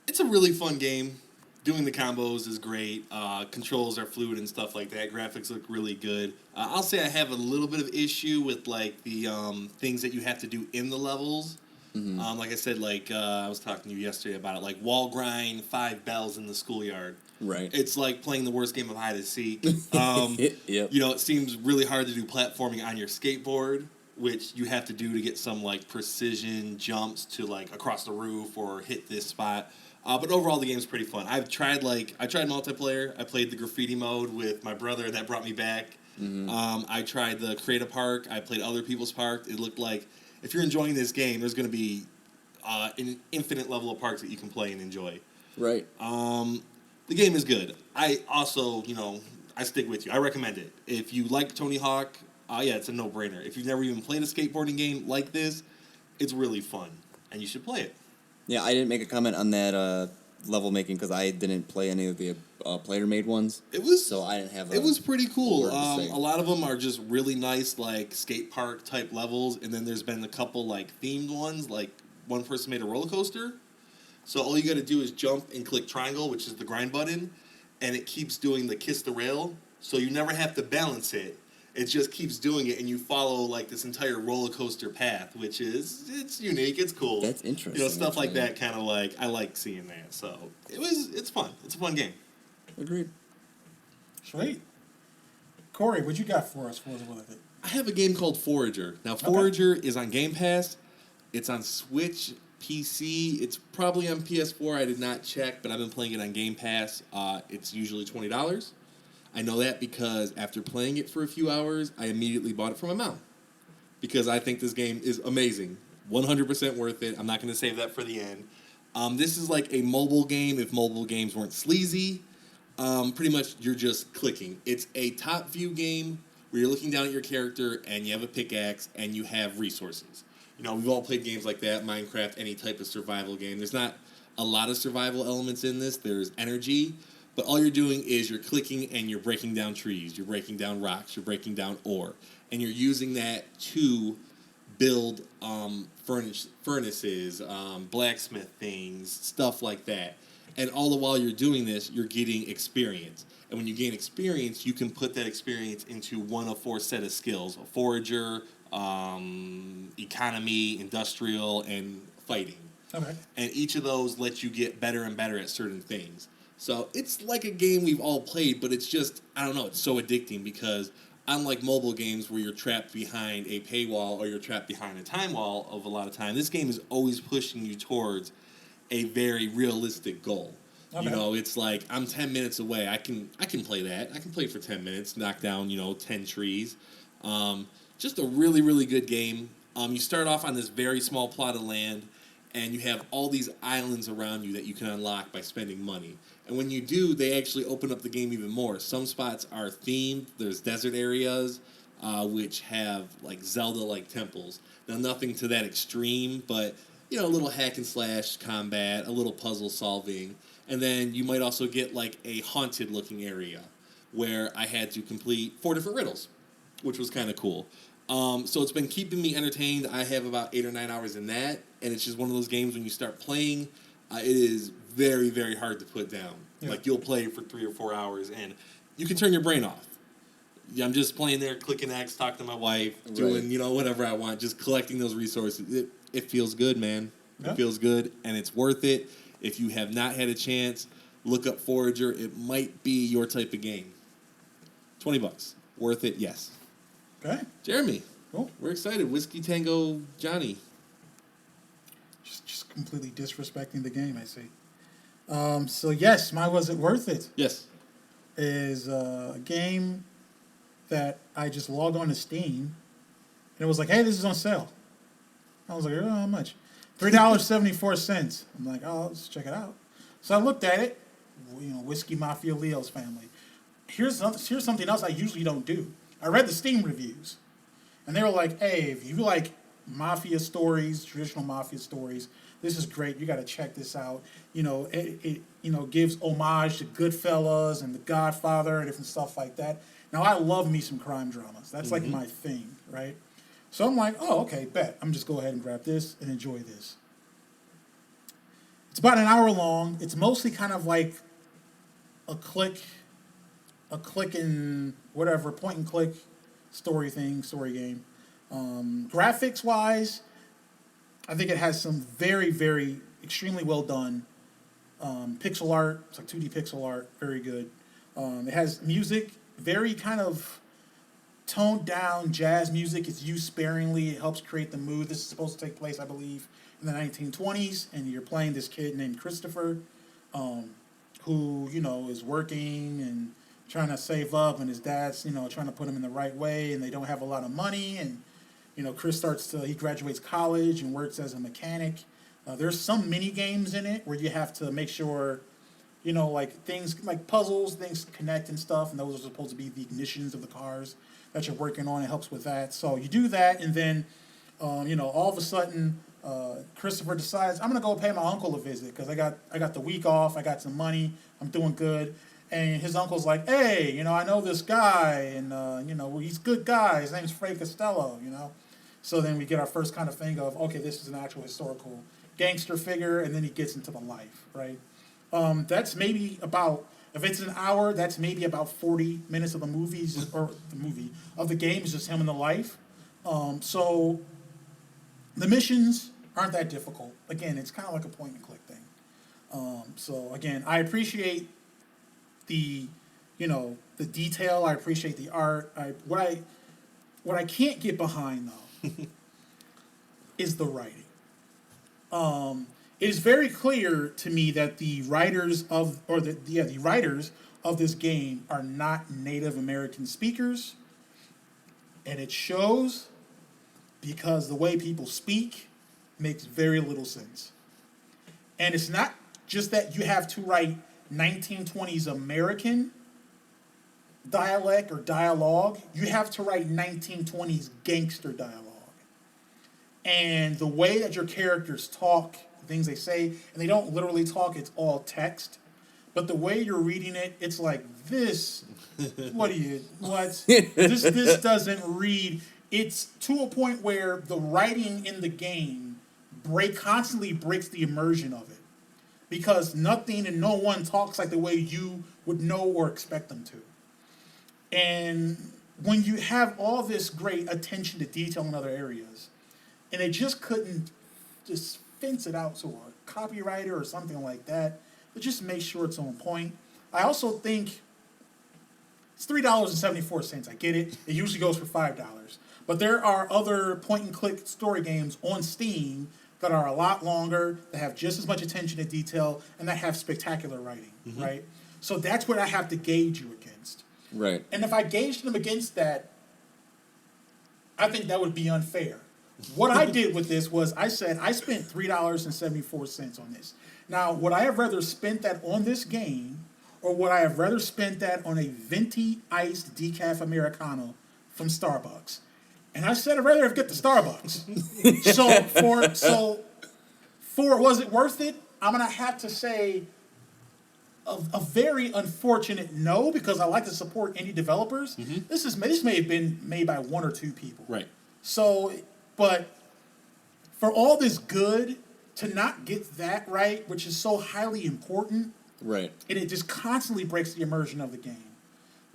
S3: it's a really fun game. Doing the combos is great. Controls are fluid and stuff like that. Graphics look really good. I'll say I have a little bit of issue with the things that you have to do in the levels.
S4: Mm-hmm.
S3: Like I said, I was talking to you yesterday about it, like wall grind, 5 bells in the schoolyard.
S4: Right.
S3: It's like playing the worst game of hide and seek.
S4: Yep.
S3: It seems really hard to do platforming on your skateboard, which you have to do to get some precision jumps to across the roof or hit this spot. But overall, the game's pretty fun. I tried multiplayer. I played the graffiti mode with my brother. That brought me back.
S4: Mm-hmm.
S3: I tried the create a park. I played other people's park. It looked like if you're enjoying this game, there's going to be an infinite level of parks that you can play and enjoy.
S4: Right.
S3: The game is good. I also, I stick with you. I recommend it. If you like Tony Hawk, it's a no-brainer. If you've never even played a skateboarding game like this, it's really fun, and you should play it.
S4: Yeah, I didn't make a comment on that level making because I didn't play any of the player-made ones. So I didn't have.
S3: It was pretty cool.
S4: A
S3: A lot of them are just really nice, skate park type levels, and then there's been a couple themed ones. Like one person made a roller coaster. So all you got to do is jump and click triangle, which is the grind button, and it keeps doing the kiss the rail. So you never have to balance it. It just keeps doing it, and you follow this entire roller coaster path, which it's unique, it's cool.
S4: That's interesting.
S3: Stuff like that, kind of I like seeing that. So it's fun. It's a fun game.
S4: Agreed.
S1: Sweet. Cory, what you got for us with it?
S3: I have a game called Forager. Now, Forager is on Game Pass. It's on Switch, PC. It's probably on PS4. I did not check, but I've been playing it on Game Pass. It's usually $20. I know that because after playing it for a few hours, I immediately bought it for my mom. Because I think this game is amazing. 100% worth it. I'm not going to save that for the end. This is like a mobile game if mobile games weren't sleazy. Pretty much you're just clicking. It's a top view game where you're looking down at your character and you have a pickaxe and you have resources. We've all played games like that, Minecraft, any type of survival game. There's not a lot of survival elements in this. There's energy. But all you're doing is you're clicking and you're breaking down trees, you're breaking down rocks, you're breaking down ore. And you're using that to build furnaces, blacksmith things, stuff like that. And all the while you're doing this, you're getting experience. And when you gain experience, you can put that experience into one of 4 set of skills. A forager, economy, industrial, and fighting.
S1: Okay.
S3: And each of those lets you get better and better at certain things. So it's like a game we've all played, but it's just, I don't know, it's so addicting because unlike mobile games where you're trapped behind a paywall or you're trapped behind a time wall of a lot of time, this game is always pushing you towards a very realistic goal.
S1: Okay.
S3: It's like I'm 10 minutes away. I can play that. I can play for 10 minutes, knock down, 10 trees. Just a really, really good game. You start off on this very small plot of land, and you have all these islands around you that you can unlock by spending money. And when you do, they actually open up the game even more. Some spots are themed. There's desert areas, which have Zelda-like temples. Now, nothing to that extreme, but a little hack and slash combat, a little puzzle solving, and then you might also get like a haunted looking area where I had to complete 4 different riddles, which was kind of cool. So it's been keeping me entertained. I have about 8 or 9 hours in that, and it's just one of those games when you start playing, it is very, very hard to put down.
S1: Yeah.
S3: Like, you'll play for 3 or 4 hours, and you can turn your brain off. Yeah, I'm just playing there, clicking X, talking to my wife, doing, whatever I want, just collecting those resources. It feels good, man.
S1: Yeah.
S3: It feels good, and it's worth it. If you have not had a chance, look up Forager. It might be your type of game. $20. Worth it, yes.
S1: Okay.
S3: Jeremy,
S1: Cool.
S3: we're excited. Whiskey Tango Johnny.
S1: Just completely disrespecting the game, I see. So yes, my Was It Worth It
S3: Yes.
S1: is a game that I just logged on to Steam, and it was like, hey, this is on sale. I was like, oh, how much? $3.74. I'm like, oh, let's check it out. So I looked at it, Whiskey Mafia Leo's family. Here's something else I usually don't do. I read the Steam reviews, and they were like, hey, if you like mafia stories, traditional mafia stories, this is great. You got to check this out. It gives homage to Goodfellas and The Godfather and different stuff like that. Now, I love me some crime dramas. That's like my thing, right? So I'm like, oh, okay, bet. I'm just go ahead and grab this and enjoy this. It's about an hour long. It's mostly kind of like a click and whatever, point and click story game. Graphics wise, I think it has some very, very extremely well done pixel art. It's like 2D pixel art, very good. It has music, very kind of toned down jazz music. It's used sparingly. It helps create the mood. This is supposed to take place, I believe, in the 1920s, and you're playing this kid named Christopher, who is working and trying to save up, and his dad's trying to put him in the right way, and they don't have a lot of money, and Chris he graduates college and works as a mechanic. There's some mini games in it where you have to make sure like things like puzzles, things connect and stuff, and those are supposed to be the ignitions of the cars that you're working on. It helps with that. So you do that, and then all of a sudden Christopher decides, I'm gonna go pay my uncle a visit because I got the week off, I got some money, I'm doing good. And his uncle's like, hey, I know this guy, and he's a good guy. His name's Frank Costello, So then we get our first kind of thing of, okay, this is an actual historical gangster figure, and then he gets into the life, right? That's maybe about, if it's an hour, that's maybe about 40 minutes of the of the game is just him in the life. So the missions aren't that difficult. Again, it's kind of like a point and click thing. So again, I appreciate the detail. I appreciate the art. What I can't get behind though is the writing. It is very clear to me that the writers of this game are not Native American speakers, and it shows because the way people speak makes very little sense. And it's not just that you have to write 1920s American dialect or dialogue, you have to write 1920s gangster dialogue. And the way that your characters talk, the things they say, and they don't literally talk, it's all text. But the way you're reading it, it's like this. What? This doesn't read. It's to a point where the writing in the game constantly breaks the immersion of it. Because nothing and no one talks like the way you would know or expect them to. And when you have all this great attention to detail in other areas, and they just couldn't just fence it out to a copywriter or something like that, but just make sure it's on point. I also think it's $3.74. I get it. It usually goes for $5. But there are other point-and-click story games on Steam that are a lot longer, that have just as much attention to detail, and that have spectacular writing, right? So that's what I have to gauge you against.
S4: Right.
S1: And if I gauged them against that, I think that would be unfair. What I did with this was I said I spent $3.74 on this. Now, would I have rather spent that on this game, or would I have rather spent that on a venti iced decaf Americano from Starbucks? And I said I'd rather have get the Starbucks. so For was it worth it? I'm gonna have to say a very unfortunate no, because I like to support indie developers. This may have been made by one or two people.
S3: Right.
S1: So, but for all this good to not get that right, which is so highly important,
S4: Right.
S1: and it just constantly breaks the immersion of the game.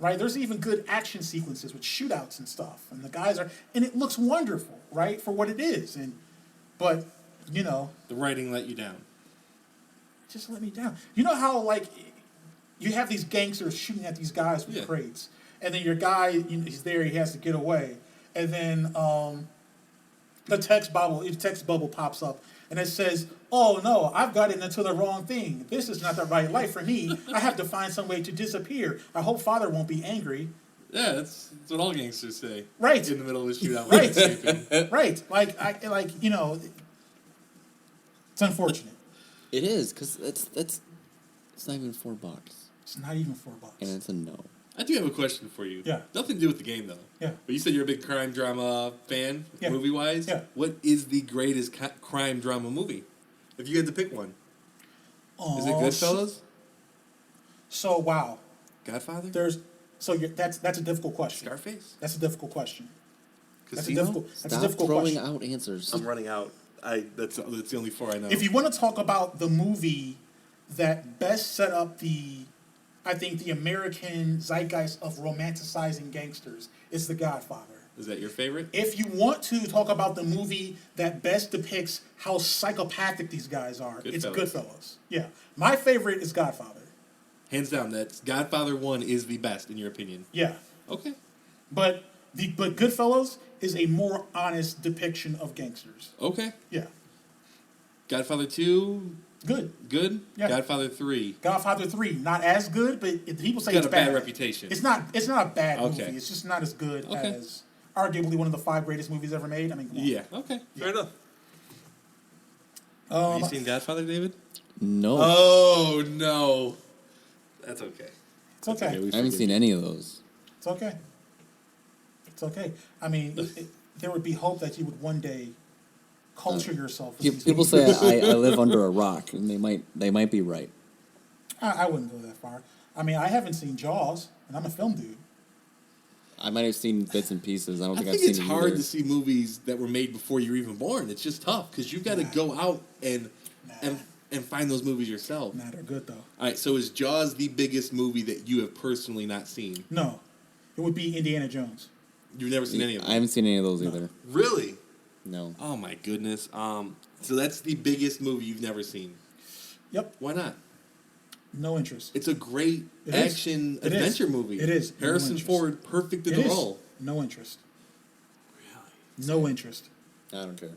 S1: Right? There's even good action sequences with shootouts and stuff, and the guys are, and it looks wonderful, right, for what it is. But you know,
S3: The writing let you down.
S1: just let me down. You know how like you have these gangsters shooting at these guys with
S3: Yeah.
S1: crates, and then your guy, he's there, he has to get away, and then the text bubble pops up, and it says, "Oh no, I've gotten into the wrong thing. This is not the right life for me. I have to find some way to disappear. I hope Father won't be angry."
S3: Yeah, that's what all gangsters say.
S1: Right.
S3: In the middle of a shootout.
S1: Right.
S3: Escaping.
S1: Right? Like it's unfortunate.
S4: It is, because it's not even $4.
S1: It's not even $4.
S4: And it's a no.
S3: I do have a question for you.
S1: Yeah.
S3: Nothing to do with the game, though.
S1: Yeah.
S3: But you said you're a big crime drama fan,
S1: Yeah.
S3: movie-wise.
S1: Yeah.
S3: What is the greatest crime drama movie? If you had to pick one. Is it Goodfellas?
S1: So wow,
S3: Godfather?
S1: that's a difficult question.
S3: Scarface?
S1: That's a difficult question. That's a
S3: Casino?
S1: difficult. That's a
S4: Stop
S1: difficult
S4: throwing
S1: question.
S4: out answers.
S3: I'm running out. That's the only four I know.
S1: If you want to talk about the movie that best set up I think the American zeitgeist of romanticizing gangsters, is The Godfather.
S3: Is that your favorite?
S1: If you want to talk about the movie that best depicts how psychopathic these guys are, it's
S3: Goodfellas.
S1: Goodfellas. Yeah, my favorite is Godfather.
S3: Hands down, that's Godfather 1 is the best, in your opinion.
S1: Yeah,
S3: Okay.
S1: but Goodfellas is a more honest depiction of gangsters.
S3: Okay.
S1: Yeah,
S3: Godfather 2,
S1: good.
S3: good.
S1: Yeah.
S3: Godfather 3.
S1: Godfather 3, not as good, but people say
S3: Got
S1: it's
S3: a bad
S1: bad.
S3: reputation.
S1: It's not a bad
S3: Okay.
S1: movie. It's just not as good
S3: Okay.
S1: as arguably one of the 5 greatest movies ever made. I mean, come on.
S3: Yeah. Okay. Fair enough.
S1: Um,
S3: Have you seen Godfather, David?
S4: No.
S3: Oh, no. That's okay.
S1: It's okay.
S3: Okay, we
S4: I haven't
S3: forgive
S4: seen
S3: you.
S4: any of those.
S1: It's okay. It's okay. I mean, there would be hope that you would one day culture yourself. with these
S4: People
S1: movies.
S4: say I live under a rock, and they might be right.
S1: I wouldn't go that far. I mean, I haven't seen Jaws, and I'm a film dude.
S4: I might have seen bits and pieces. I don't
S3: I
S4: think
S3: think
S4: I've
S3: it's
S4: seen it
S3: hard
S4: either.
S3: to see movies that were made before you were even born. It's just tough because you've got to go out and find those movies yourself.
S1: Nah, they're good though.
S3: All right, so is Jaws the biggest movie that you have personally not seen?
S1: No, it would be Indiana Jones.
S3: You've never seen any of
S4: I
S3: them?
S4: haven't seen any of those either.
S3: Really?
S4: No.
S3: Oh my goodness. So that's the biggest movie you've never seen.
S1: Yep,
S3: Why not?
S1: no interest.
S3: It's a great
S1: It is.
S3: action
S1: It is.
S3: adventure movie.
S1: It is. No
S3: Harrison
S1: interest.
S3: Ford, perfect in
S1: It
S3: the
S1: is.
S3: role.
S1: No interest. No interest.
S4: I don't care.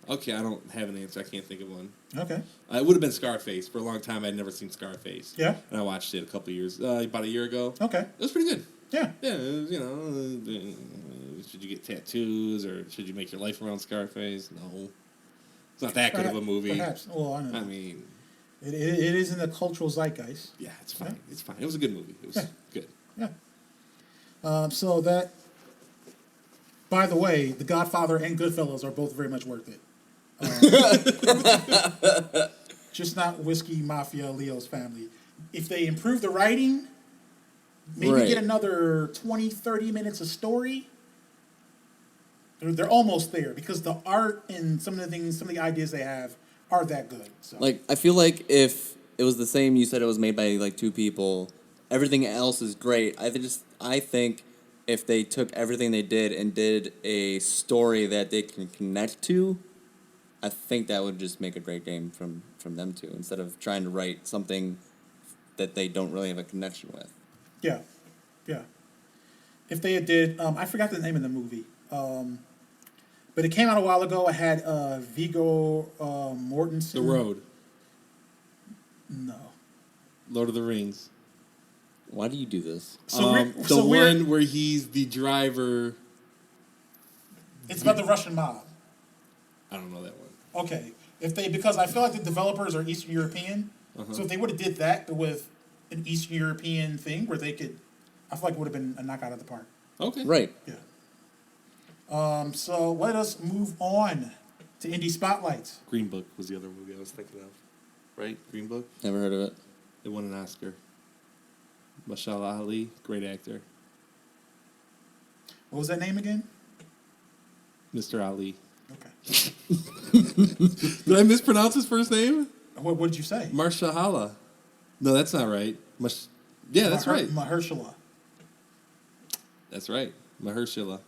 S3: Okay, I don't have an answer. I can't think of one.
S1: Okay.
S3: It would have been Scarface. For a long time, I'd never seen Scarface.
S1: Yeah.
S3: And I watched it a couple of years, about a year ago.
S1: Okay.
S3: It was pretty good.
S1: Yeah.
S3: Yeah, it was, should you get tattoos or should you make your life around Scarface? No. It's not that good of a movie.
S1: Perhaps. Well, I don't know.
S3: I mean,
S1: It is in the cultural zeitgeist.
S3: yeah, it's fine. It's fine. It was a good movie. It was
S1: Yeah.
S3: good.
S1: Yeah. So that, by the way, The Godfather and Goodfellas are both very much worth it. Just not Whiskey Mafia Leo's Family. If they improve the writing, maybe
S4: Right.
S1: get another 20, 30 minutes of story, they're almost there because the art and some of the ideas they have are that good. So.
S4: Like, I feel like if it was the same, you said it was made by like 2 people, everything else is great. I think if they took everything they did and did a story that they can connect to, I think that would just make a great game from them two, instead of trying to write something that they don't really have a connection with.
S1: Yeah, yeah. If they had did, I forgot the name of the movie, but it came out a while ago. It had Viggo Mortensen.
S3: The Road.
S1: No.
S3: Lord of the Rings.
S4: Why do you do this?
S3: The one where he's the driver.
S1: It's about the Russian mob.
S3: I don't know that one.
S1: Okay, because I feel like the developers are Eastern European, so if they would have did that with an Eastern European thing where they could, I feel like it would have been a knockout of the park.
S3: Okay.
S4: Right.
S1: Yeah. So let us move on to Indie Spotlights.
S3: Green Book was the other movie I was thinking of. Right? Green Book?
S4: Never heard of it.
S3: It won an Oscar. Mashallah Ali, great actor.
S1: What was that name again?
S3: Mr. Ali.
S1: Okay.
S3: Did I mispronounce his first name?
S1: What did you say?
S3: Marshala. No, that's not right. Yeah, that's right.
S1: Mahershala.
S3: That's right. Mahershala.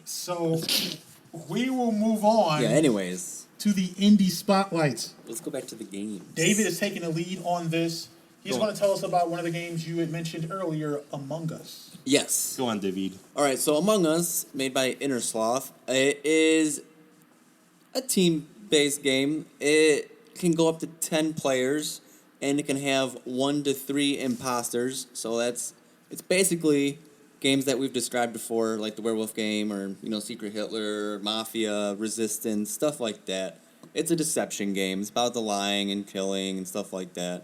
S1: So we will move on
S4: Yeah, anyways,
S1: to the Indie Spotlights.
S4: let's go back to the games.
S1: David is taking the lead on this. He's
S3: Go
S1: going
S3: on.
S1: to tell us about one of the games you had mentioned earlier, Among Us.
S4: Yes.
S3: Go on, David.
S4: All right, so Among Us, made by Innersloth, it is a team-based game. It can go up to 10 players, and it can have 1 to 3 imposters. So it's basically games that we've described before, like the Werewolf game or Secret Hitler, Mafia, Resistance, stuff like that. It's a deception game. It's about the lying and killing and stuff like that.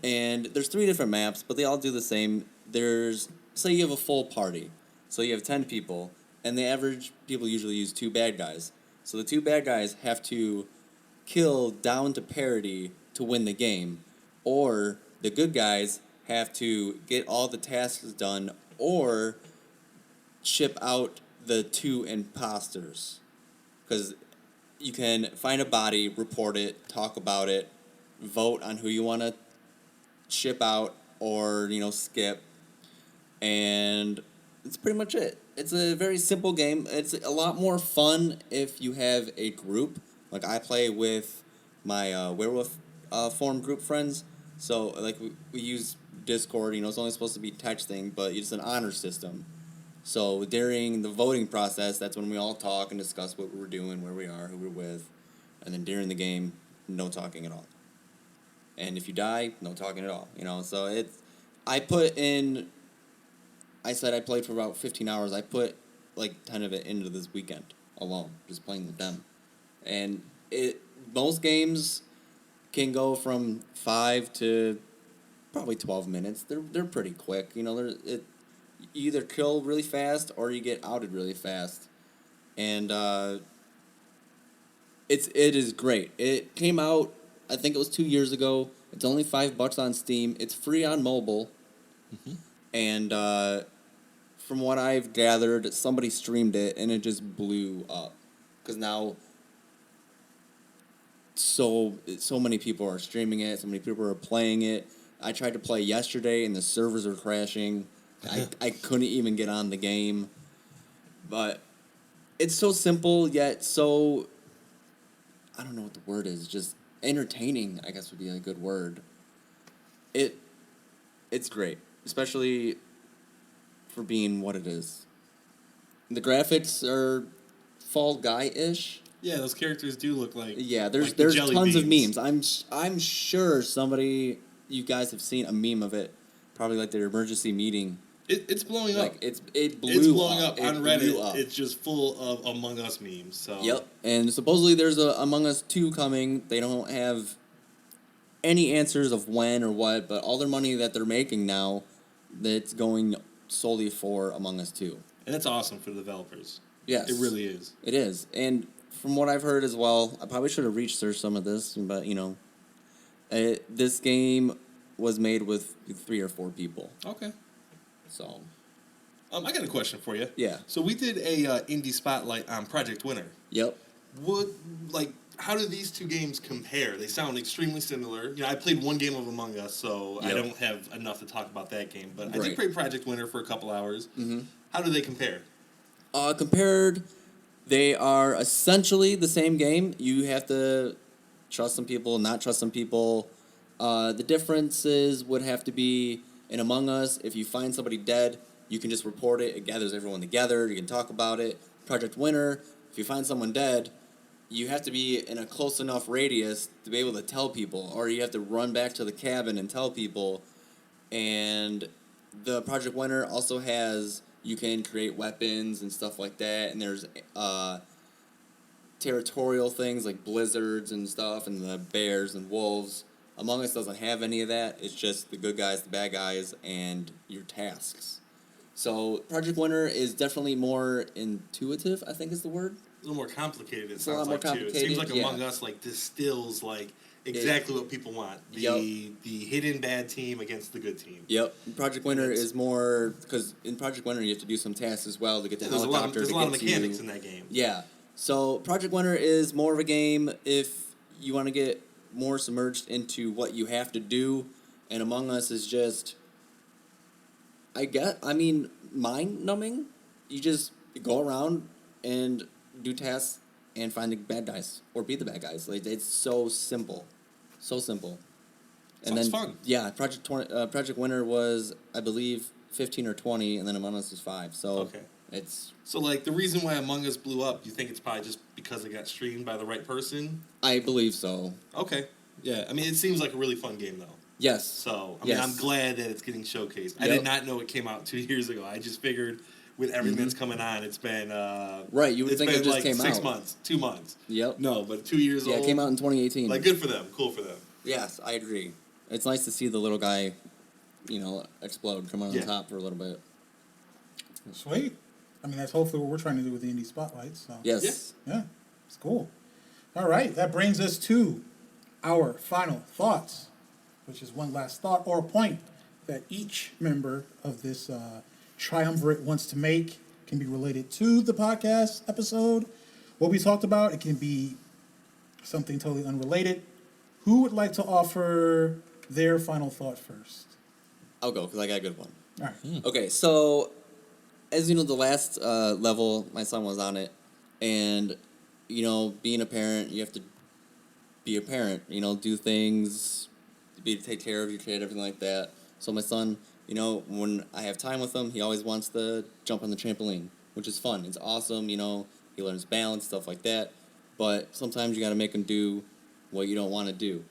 S4: And there's 3 different maps, but they all do the same. Say you have a full party. So you have 10 people, and the average people usually use 2 bad guys. So the 2 bad guys have to kill down to parity to win the game, or the good guys have to get all the tasks done or ship out the 2 imposters. Because you can find a body, report it, talk about it, vote on who you want to ship out or skip, and it's pretty much it. It's a very simple game. It's a lot more fun if you have a group. Like I play with my werewolf forum group friends, so like we use Discord. It's only supposed to be texting, but it's an honor system. So during the voting process, that's when we all talk and discuss what we're doing, where we are, who we're with, and then during the game, no talking at all. And if you die, no talking at all. So I said I played for about 15 hours. I put like 10 of it into this weekend alone, just playing with them. And most games can go from 5 to probably 12 minutes. They're pretty quick. You either kill really fast or you get outed really fast. And it is great. It came out, I think it was 2 years ago. It's only $5 on Steam. It's free on mobile. Mm-hmm. And from what I've gathered, somebody streamed it and it just blew up. Because now so many people are streaming it. So many people are playing it. I tried to play yesterday and the servers are crashing. I couldn't even get on the game. But it's so simple yet so, I don't know what the word is, just entertaining, I guess would be a good word. It's great, especially for being what it is. The graphics are Fall Guy-ish.
S3: Yeah, those characters do look like.
S4: Yeah, there's
S3: like the jelly
S4: tons of
S3: beans.
S4: memes. I'm sure you guys have seen a meme of it, probably like their emergency meeting.
S3: It's blowing up.
S4: Like it blew
S3: It's blowing up
S4: It
S3: on
S4: blew
S3: Reddit.
S4: up.
S3: It's just full of Among Us memes. So.
S4: Yep, and supposedly there's a Among Us 2 coming. They don't have any answers of when or what, but all their money that they're making now, that's going solely for Among Us 2.
S3: And that's awesome for the developers.
S4: Yes.
S3: It really is.
S4: It is. And from what I've heard as well, I probably should have researched some of this, but, this game was made with 3 or 4 people.
S3: Okay.
S4: So,
S3: I got a question for you.
S4: Yeah.
S3: So we did a indie spotlight on Project Winter.
S4: yep.
S3: How do these 2 games compare? They sound extremely similar. I played one game of Among Us, so I
S4: Yep.
S3: don't have enough to talk about that game. But I
S4: Right.
S3: did play Project Winter for a couple hours.
S4: Mm-hmm.
S3: How do they compare?
S4: Compared, they are essentially the same game. You have to trust some people, not trust some people. The differences would have to be in Among Us, if you find somebody dead, you can just report it. It gathers everyone together. You can talk about it. Project Winter, if you find someone dead, you have to be in a close enough radius to be able to tell people, or you have to run back to the cabin and tell people. And the Project Winter also has, you can create weapons and stuff like that, and there's territorial things like blizzards and stuff, and the bears and wolves. Among Us doesn't have any of that. It's just the good guys, the bad guys, and your tasks. So Project Winter is definitely more intuitive, I think is the word.
S3: A little more complicated. It
S4: It's a lot
S3: sounds
S4: more
S3: like too. It
S4: complicated,
S3: seems like
S4: yeah.
S3: Among Us like distills like exactly what people want.
S4: Yup.
S3: The hidden bad team against the good team.
S4: Yep. Project Winter
S3: it's-
S4: is more because in Project Winter you have to do some tasks as well to get the
S3: There's a
S4: helicopter.
S3: lot of
S4: to
S3: there's a lot
S4: get
S3: of
S4: to
S3: mechanics
S4: you.
S3: in that game.
S4: Yeah. So Project Winter is more of a game if you want to get more submerged into what you have to do, and Among Us is just, mind numbing. You just go around and do tasks and find the bad guys or beat the bad guys. Like it's so simple, so simple. And
S3: Sounds
S4: then
S3: fun.
S4: yeah, Project Winter was I believe 15 or 20, and then Among Us was 5. So
S3: Okay.
S4: it's
S3: So like the reason why Among Us blew up, you think it's probably just because it got streamed by the right person?
S4: I believe so.
S3: Okay. Yeah. I mean, it seems like a really fun game though.
S4: Yes.
S3: So I
S4: Yes.
S3: mean, I'm glad that it's getting showcased. I
S4: Yep.
S3: did not know it came out 2 years ago. I just figured with everything that's coming on, it's been
S4: Right, you would
S3: it's
S4: think it
S3: been
S4: just
S3: like
S4: came
S3: 6
S4: out.
S3: months, 2 months.
S4: Yep.
S3: No, but 2 years
S4: Yeah,
S3: old.
S4: it came out in 2018.
S3: Like good for them, cool for them.
S4: Yes, I agree. It's nice to see the little guy, explode, come on
S3: Yeah.
S4: top for a little bit.
S1: Sweet. I mean, that's hopefully what we're trying to do with the indie spotlight. So
S4: Yes.
S1: yeah, it's cool. All right, that brings us to our final thoughts, which is one last thought or point that each member of this triumvirate wants to make. Can be related to the podcast episode, what we talked about. It can be something totally unrelated. Who would like to offer their final thought first?
S4: I'll go because I got a good one.
S1: All right.
S4: Okay, so as you know, the last level, my son was on it, and being a parent, you have to be a parent. Do things, take care of your kid, everything like that. So my son, when I have time with him, he always wants to jump on the trampoline, which is fun. It's awesome. He learns balance, stuff like that. But sometimes you got to make him do what you don't want to do.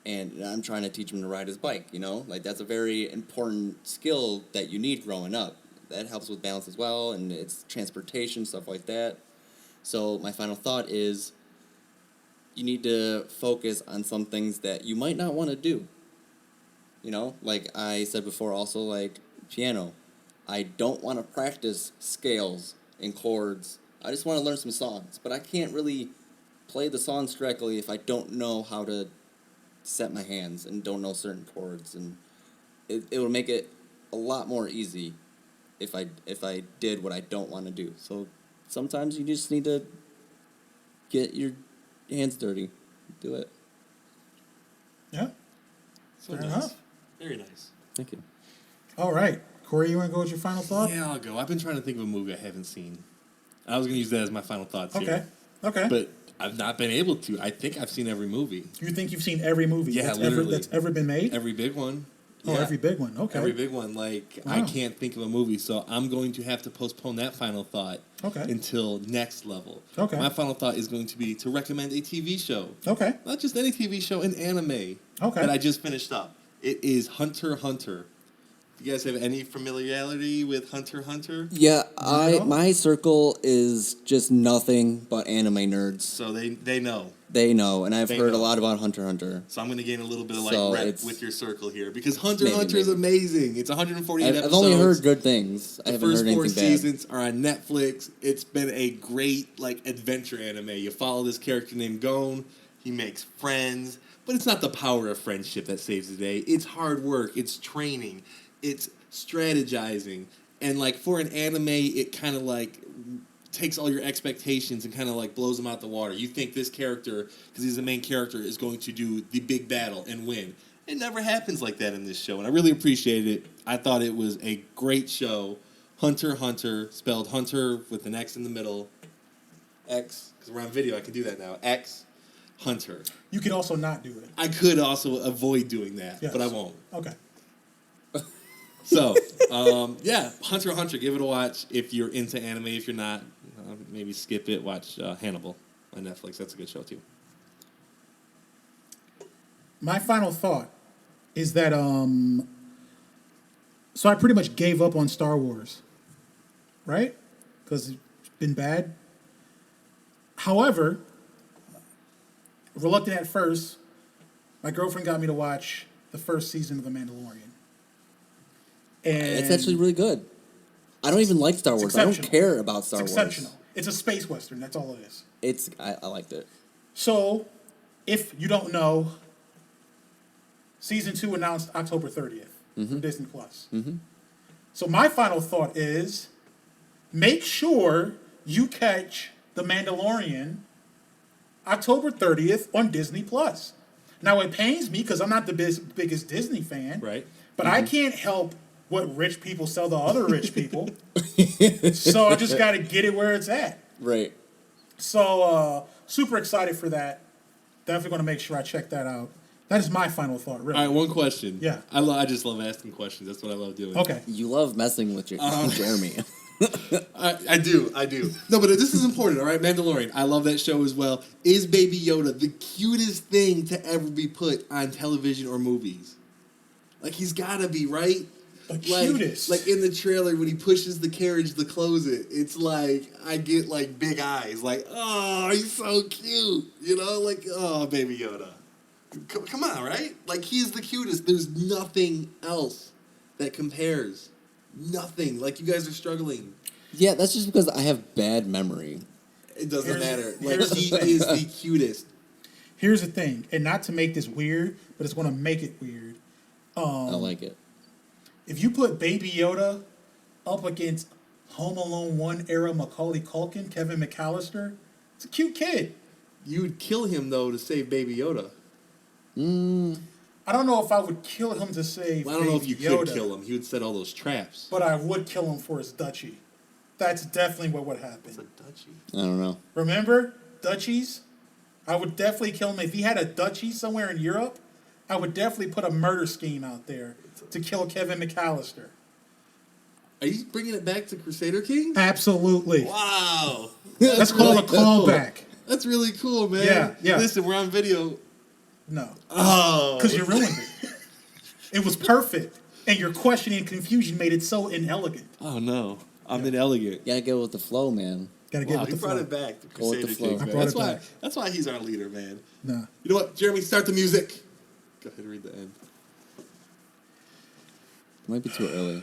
S4: And I'm trying to teach him to ride his bike, Like, that's a very important skill that you need growing up. That helps with balance as well, and it's transportation, stuff like that. So my final thought is you need to focus on some things that you might not want to do. Like I said before, also, like piano. I don't want to practice scales and chords. I just want to learn some songs. But I can't really play the songs correctly if I don't know how to set my hands and don't know certain chords. And it would make it a lot more easy if I did what I don't want to do. So sometimes you just need to get your hands dirty. Do it.
S1: Yeah.
S3: So
S1: Fair
S3: nice.
S1: enough.
S3: Very nice.
S4: Thank you.
S1: All right, Corey, you want to go with your final thought?
S3: Yeah, I'll go. I've been trying to think of a movie I haven't seen. I was going to use that as my final thoughts
S1: Okay.
S3: here.
S1: Okay.
S3: But I've not been able to. I think I've seen every movie.
S1: You think you've seen every movie
S3: Yeah,
S1: that's
S3: literally.
S1: ever been made?
S3: Every big one.
S1: Oh,
S3: Yeah.
S1: every big one. Okay.
S3: Every big one. Like, I
S1: Wow.
S3: can't think of a movie, so I'm going to have to postpone that final thought
S1: Okay.
S3: until next level.
S1: Okay.
S3: My final thought is going to be to recommend a TV show.
S1: Okay.
S3: Not just any TV show, an anime
S1: Okay.
S3: that I just finished up. It is Hunter x Hunter. Do you guys have any familiarity with Hunter x Hunter?
S4: Yeah,
S1: Not at all.
S4: my circle is just nothing but anime nerds.
S3: So they know.
S4: They know, and I've
S3: They
S4: heard
S3: know.
S4: a lot about Hunter x Hunter.
S3: So I'm going to gain a little bit of
S4: So
S3: rep
S4: it's-
S3: with your circle here because Hunter x
S4: Maybe,
S3: Hunter is
S4: maybe.
S3: amazing. It's 148
S4: I've
S3: episodes.
S4: only heard good things. I
S3: The
S4: haven't
S3: first
S4: heard
S3: 4
S4: anything bad.
S3: seasons are on Netflix. It's been a great adventure anime. You follow this character named Gon. He makes friends, but it's not the power of friendship that saves the day. It's hard work. It's training. It's strategizing. And for an anime, it kind of takes all your expectations and kind of blows them out the water. You think this character, because he's the main character, is going to do the big battle and win. It never happens like that in this show, and I really appreciated it. I thought it was a great show. Hunter x Hunter, spelled Hunter with an X in the middle. X, because we're on video, I can do that now. X, Hunter.
S1: You could also not do it.
S3: I could also avoid doing that,
S1: Yes.
S3: but I won't.
S1: Okay.
S3: So, yeah, Hunter x Hunter, give it a watch if you're into anime. If you're not, maybe skip it. Watch Hannibal on Netflix. That's a good show, too.
S1: My final thought is that so I pretty much gave up on Star Wars, right? Because it's been bad. However, reluctant at first, my girlfriend got me to watch the first season of The Mandalorian. And
S4: It's actually really good. I don't even like Star Wars. I don't
S1: exceptional.
S4: care about Star
S1: It's
S4: Wars.
S1: exceptional. It's a space western. That's all it is.
S4: I liked it.
S1: So, if you don't know, season 2 announced October 30th from Disney Plus. So my final thought is, make sure you catch The Mandalorian October 30th on Disney Plus. Now it pains me because I'm not the biggest Disney fan,
S3: Right.
S1: But I can't help what rich people sell to other rich people. So I just got to get it where it's at.
S4: Right.
S1: So super excited for that. Definitely going to make sure I check that out. That is my final thought, really.
S3: All right, one question.
S1: Yeah.
S3: I just love asking questions. That's what I love doing.
S1: Okay.
S4: You love messing with Jeremy.
S3: I do. No, but this is important, all right? Mandalorian. I love that show as well. Is Baby Yoda the cutest thing to ever be put on television or movies? Like, he's got to be, right?
S1: The cutest.
S3: Like in the trailer when he pushes the carriage to close it, it's like, I get, like, big eyes. Like, oh, he's so cute. You know? Like, oh, Baby Yoda. Come on, right? Like, he's the cutest. There's nothing else that compares. Nothing. Like, you guys are struggling.
S4: Yeah, that's just because I have bad memory.
S3: It doesn't matter. Like,
S1: here's
S3: he
S1: the thing.
S3: is the cutest.
S1: Here's the thing, and not to make this weird, but it's going to make it weird.
S4: I like it.
S1: If you put Baby Yoda up against Home Alone 1 era Macaulay Culkin, Kevin McAllister, it's a cute kid.
S3: You would kill him, though, to save Baby Yoda.
S1: I don't know if I would kill him to save
S3: Well, I don't know if
S1: Baby
S3: you could
S1: Yoda,
S3: kill him. He would set all those traps.
S1: but I would kill him for his duchy. That's definitely what would happen.
S3: It's a duchy.
S4: I don't know.
S1: Remember duchies? I would definitely kill him. If he had a duchy somewhere in Europe, I would definitely put a murder scheme out there to kill Kevin McAllister.
S3: Are you bringing it back to Crusader King?
S1: Absolutely.
S3: Wow.
S1: That's called a
S3: cool.
S1: callback.
S3: That's really cool, man.
S1: Yeah.
S3: Listen, we're on video.
S1: No.
S3: Oh.
S1: Because you ruined it. It was perfect. And your questioning and confusion made it so inelegant.
S3: Oh, no. I'm inelegant.
S4: You gotta go with the flow, man.
S1: Gotta get
S3: Wow,
S1: with
S3: you
S1: the
S3: brought
S1: flow.
S3: it back to
S4: Go with the
S3: Crusader
S4: flow.
S3: King,
S4: I
S3: man.
S1: brought it back.
S3: That's why he's our leader, man.
S1: No.
S3: You know what? Jeremy, start the music. Go ahead and read the end.
S4: Might be too early.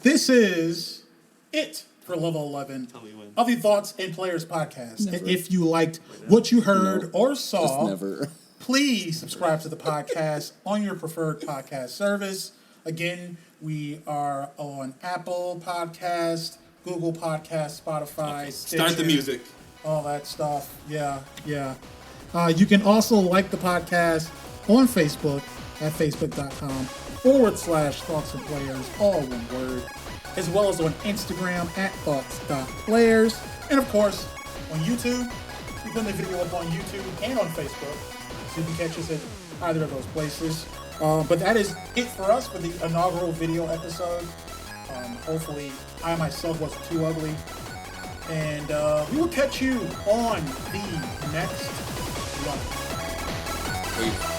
S1: This is it for level 11
S3: Tell me when.
S1: of the Thoughts and Players podcast.
S4: Never.
S1: And if you liked what you heard or
S4: Just
S1: saw,
S4: never.
S1: please subscribe to the podcast on your preferred podcast service. Again, we are on Apple Podcast, Google Podcast, Spotify,
S3: Start the
S1: Stitcher,
S3: music.
S1: all that stuff. Yeah. You can also like the podcast on Facebook at facebook.com/Thoughts and Players, all one word, as well as on Instagram at Thoughts.Players, and of course on YouTube. We put the video up on YouTube and on Facebook, so you can catch us at either of those places. But that is it for us for the inaugural video episode. Hopefully, I myself wasn't too ugly. And we will catch you on the next one.
S3: Wait.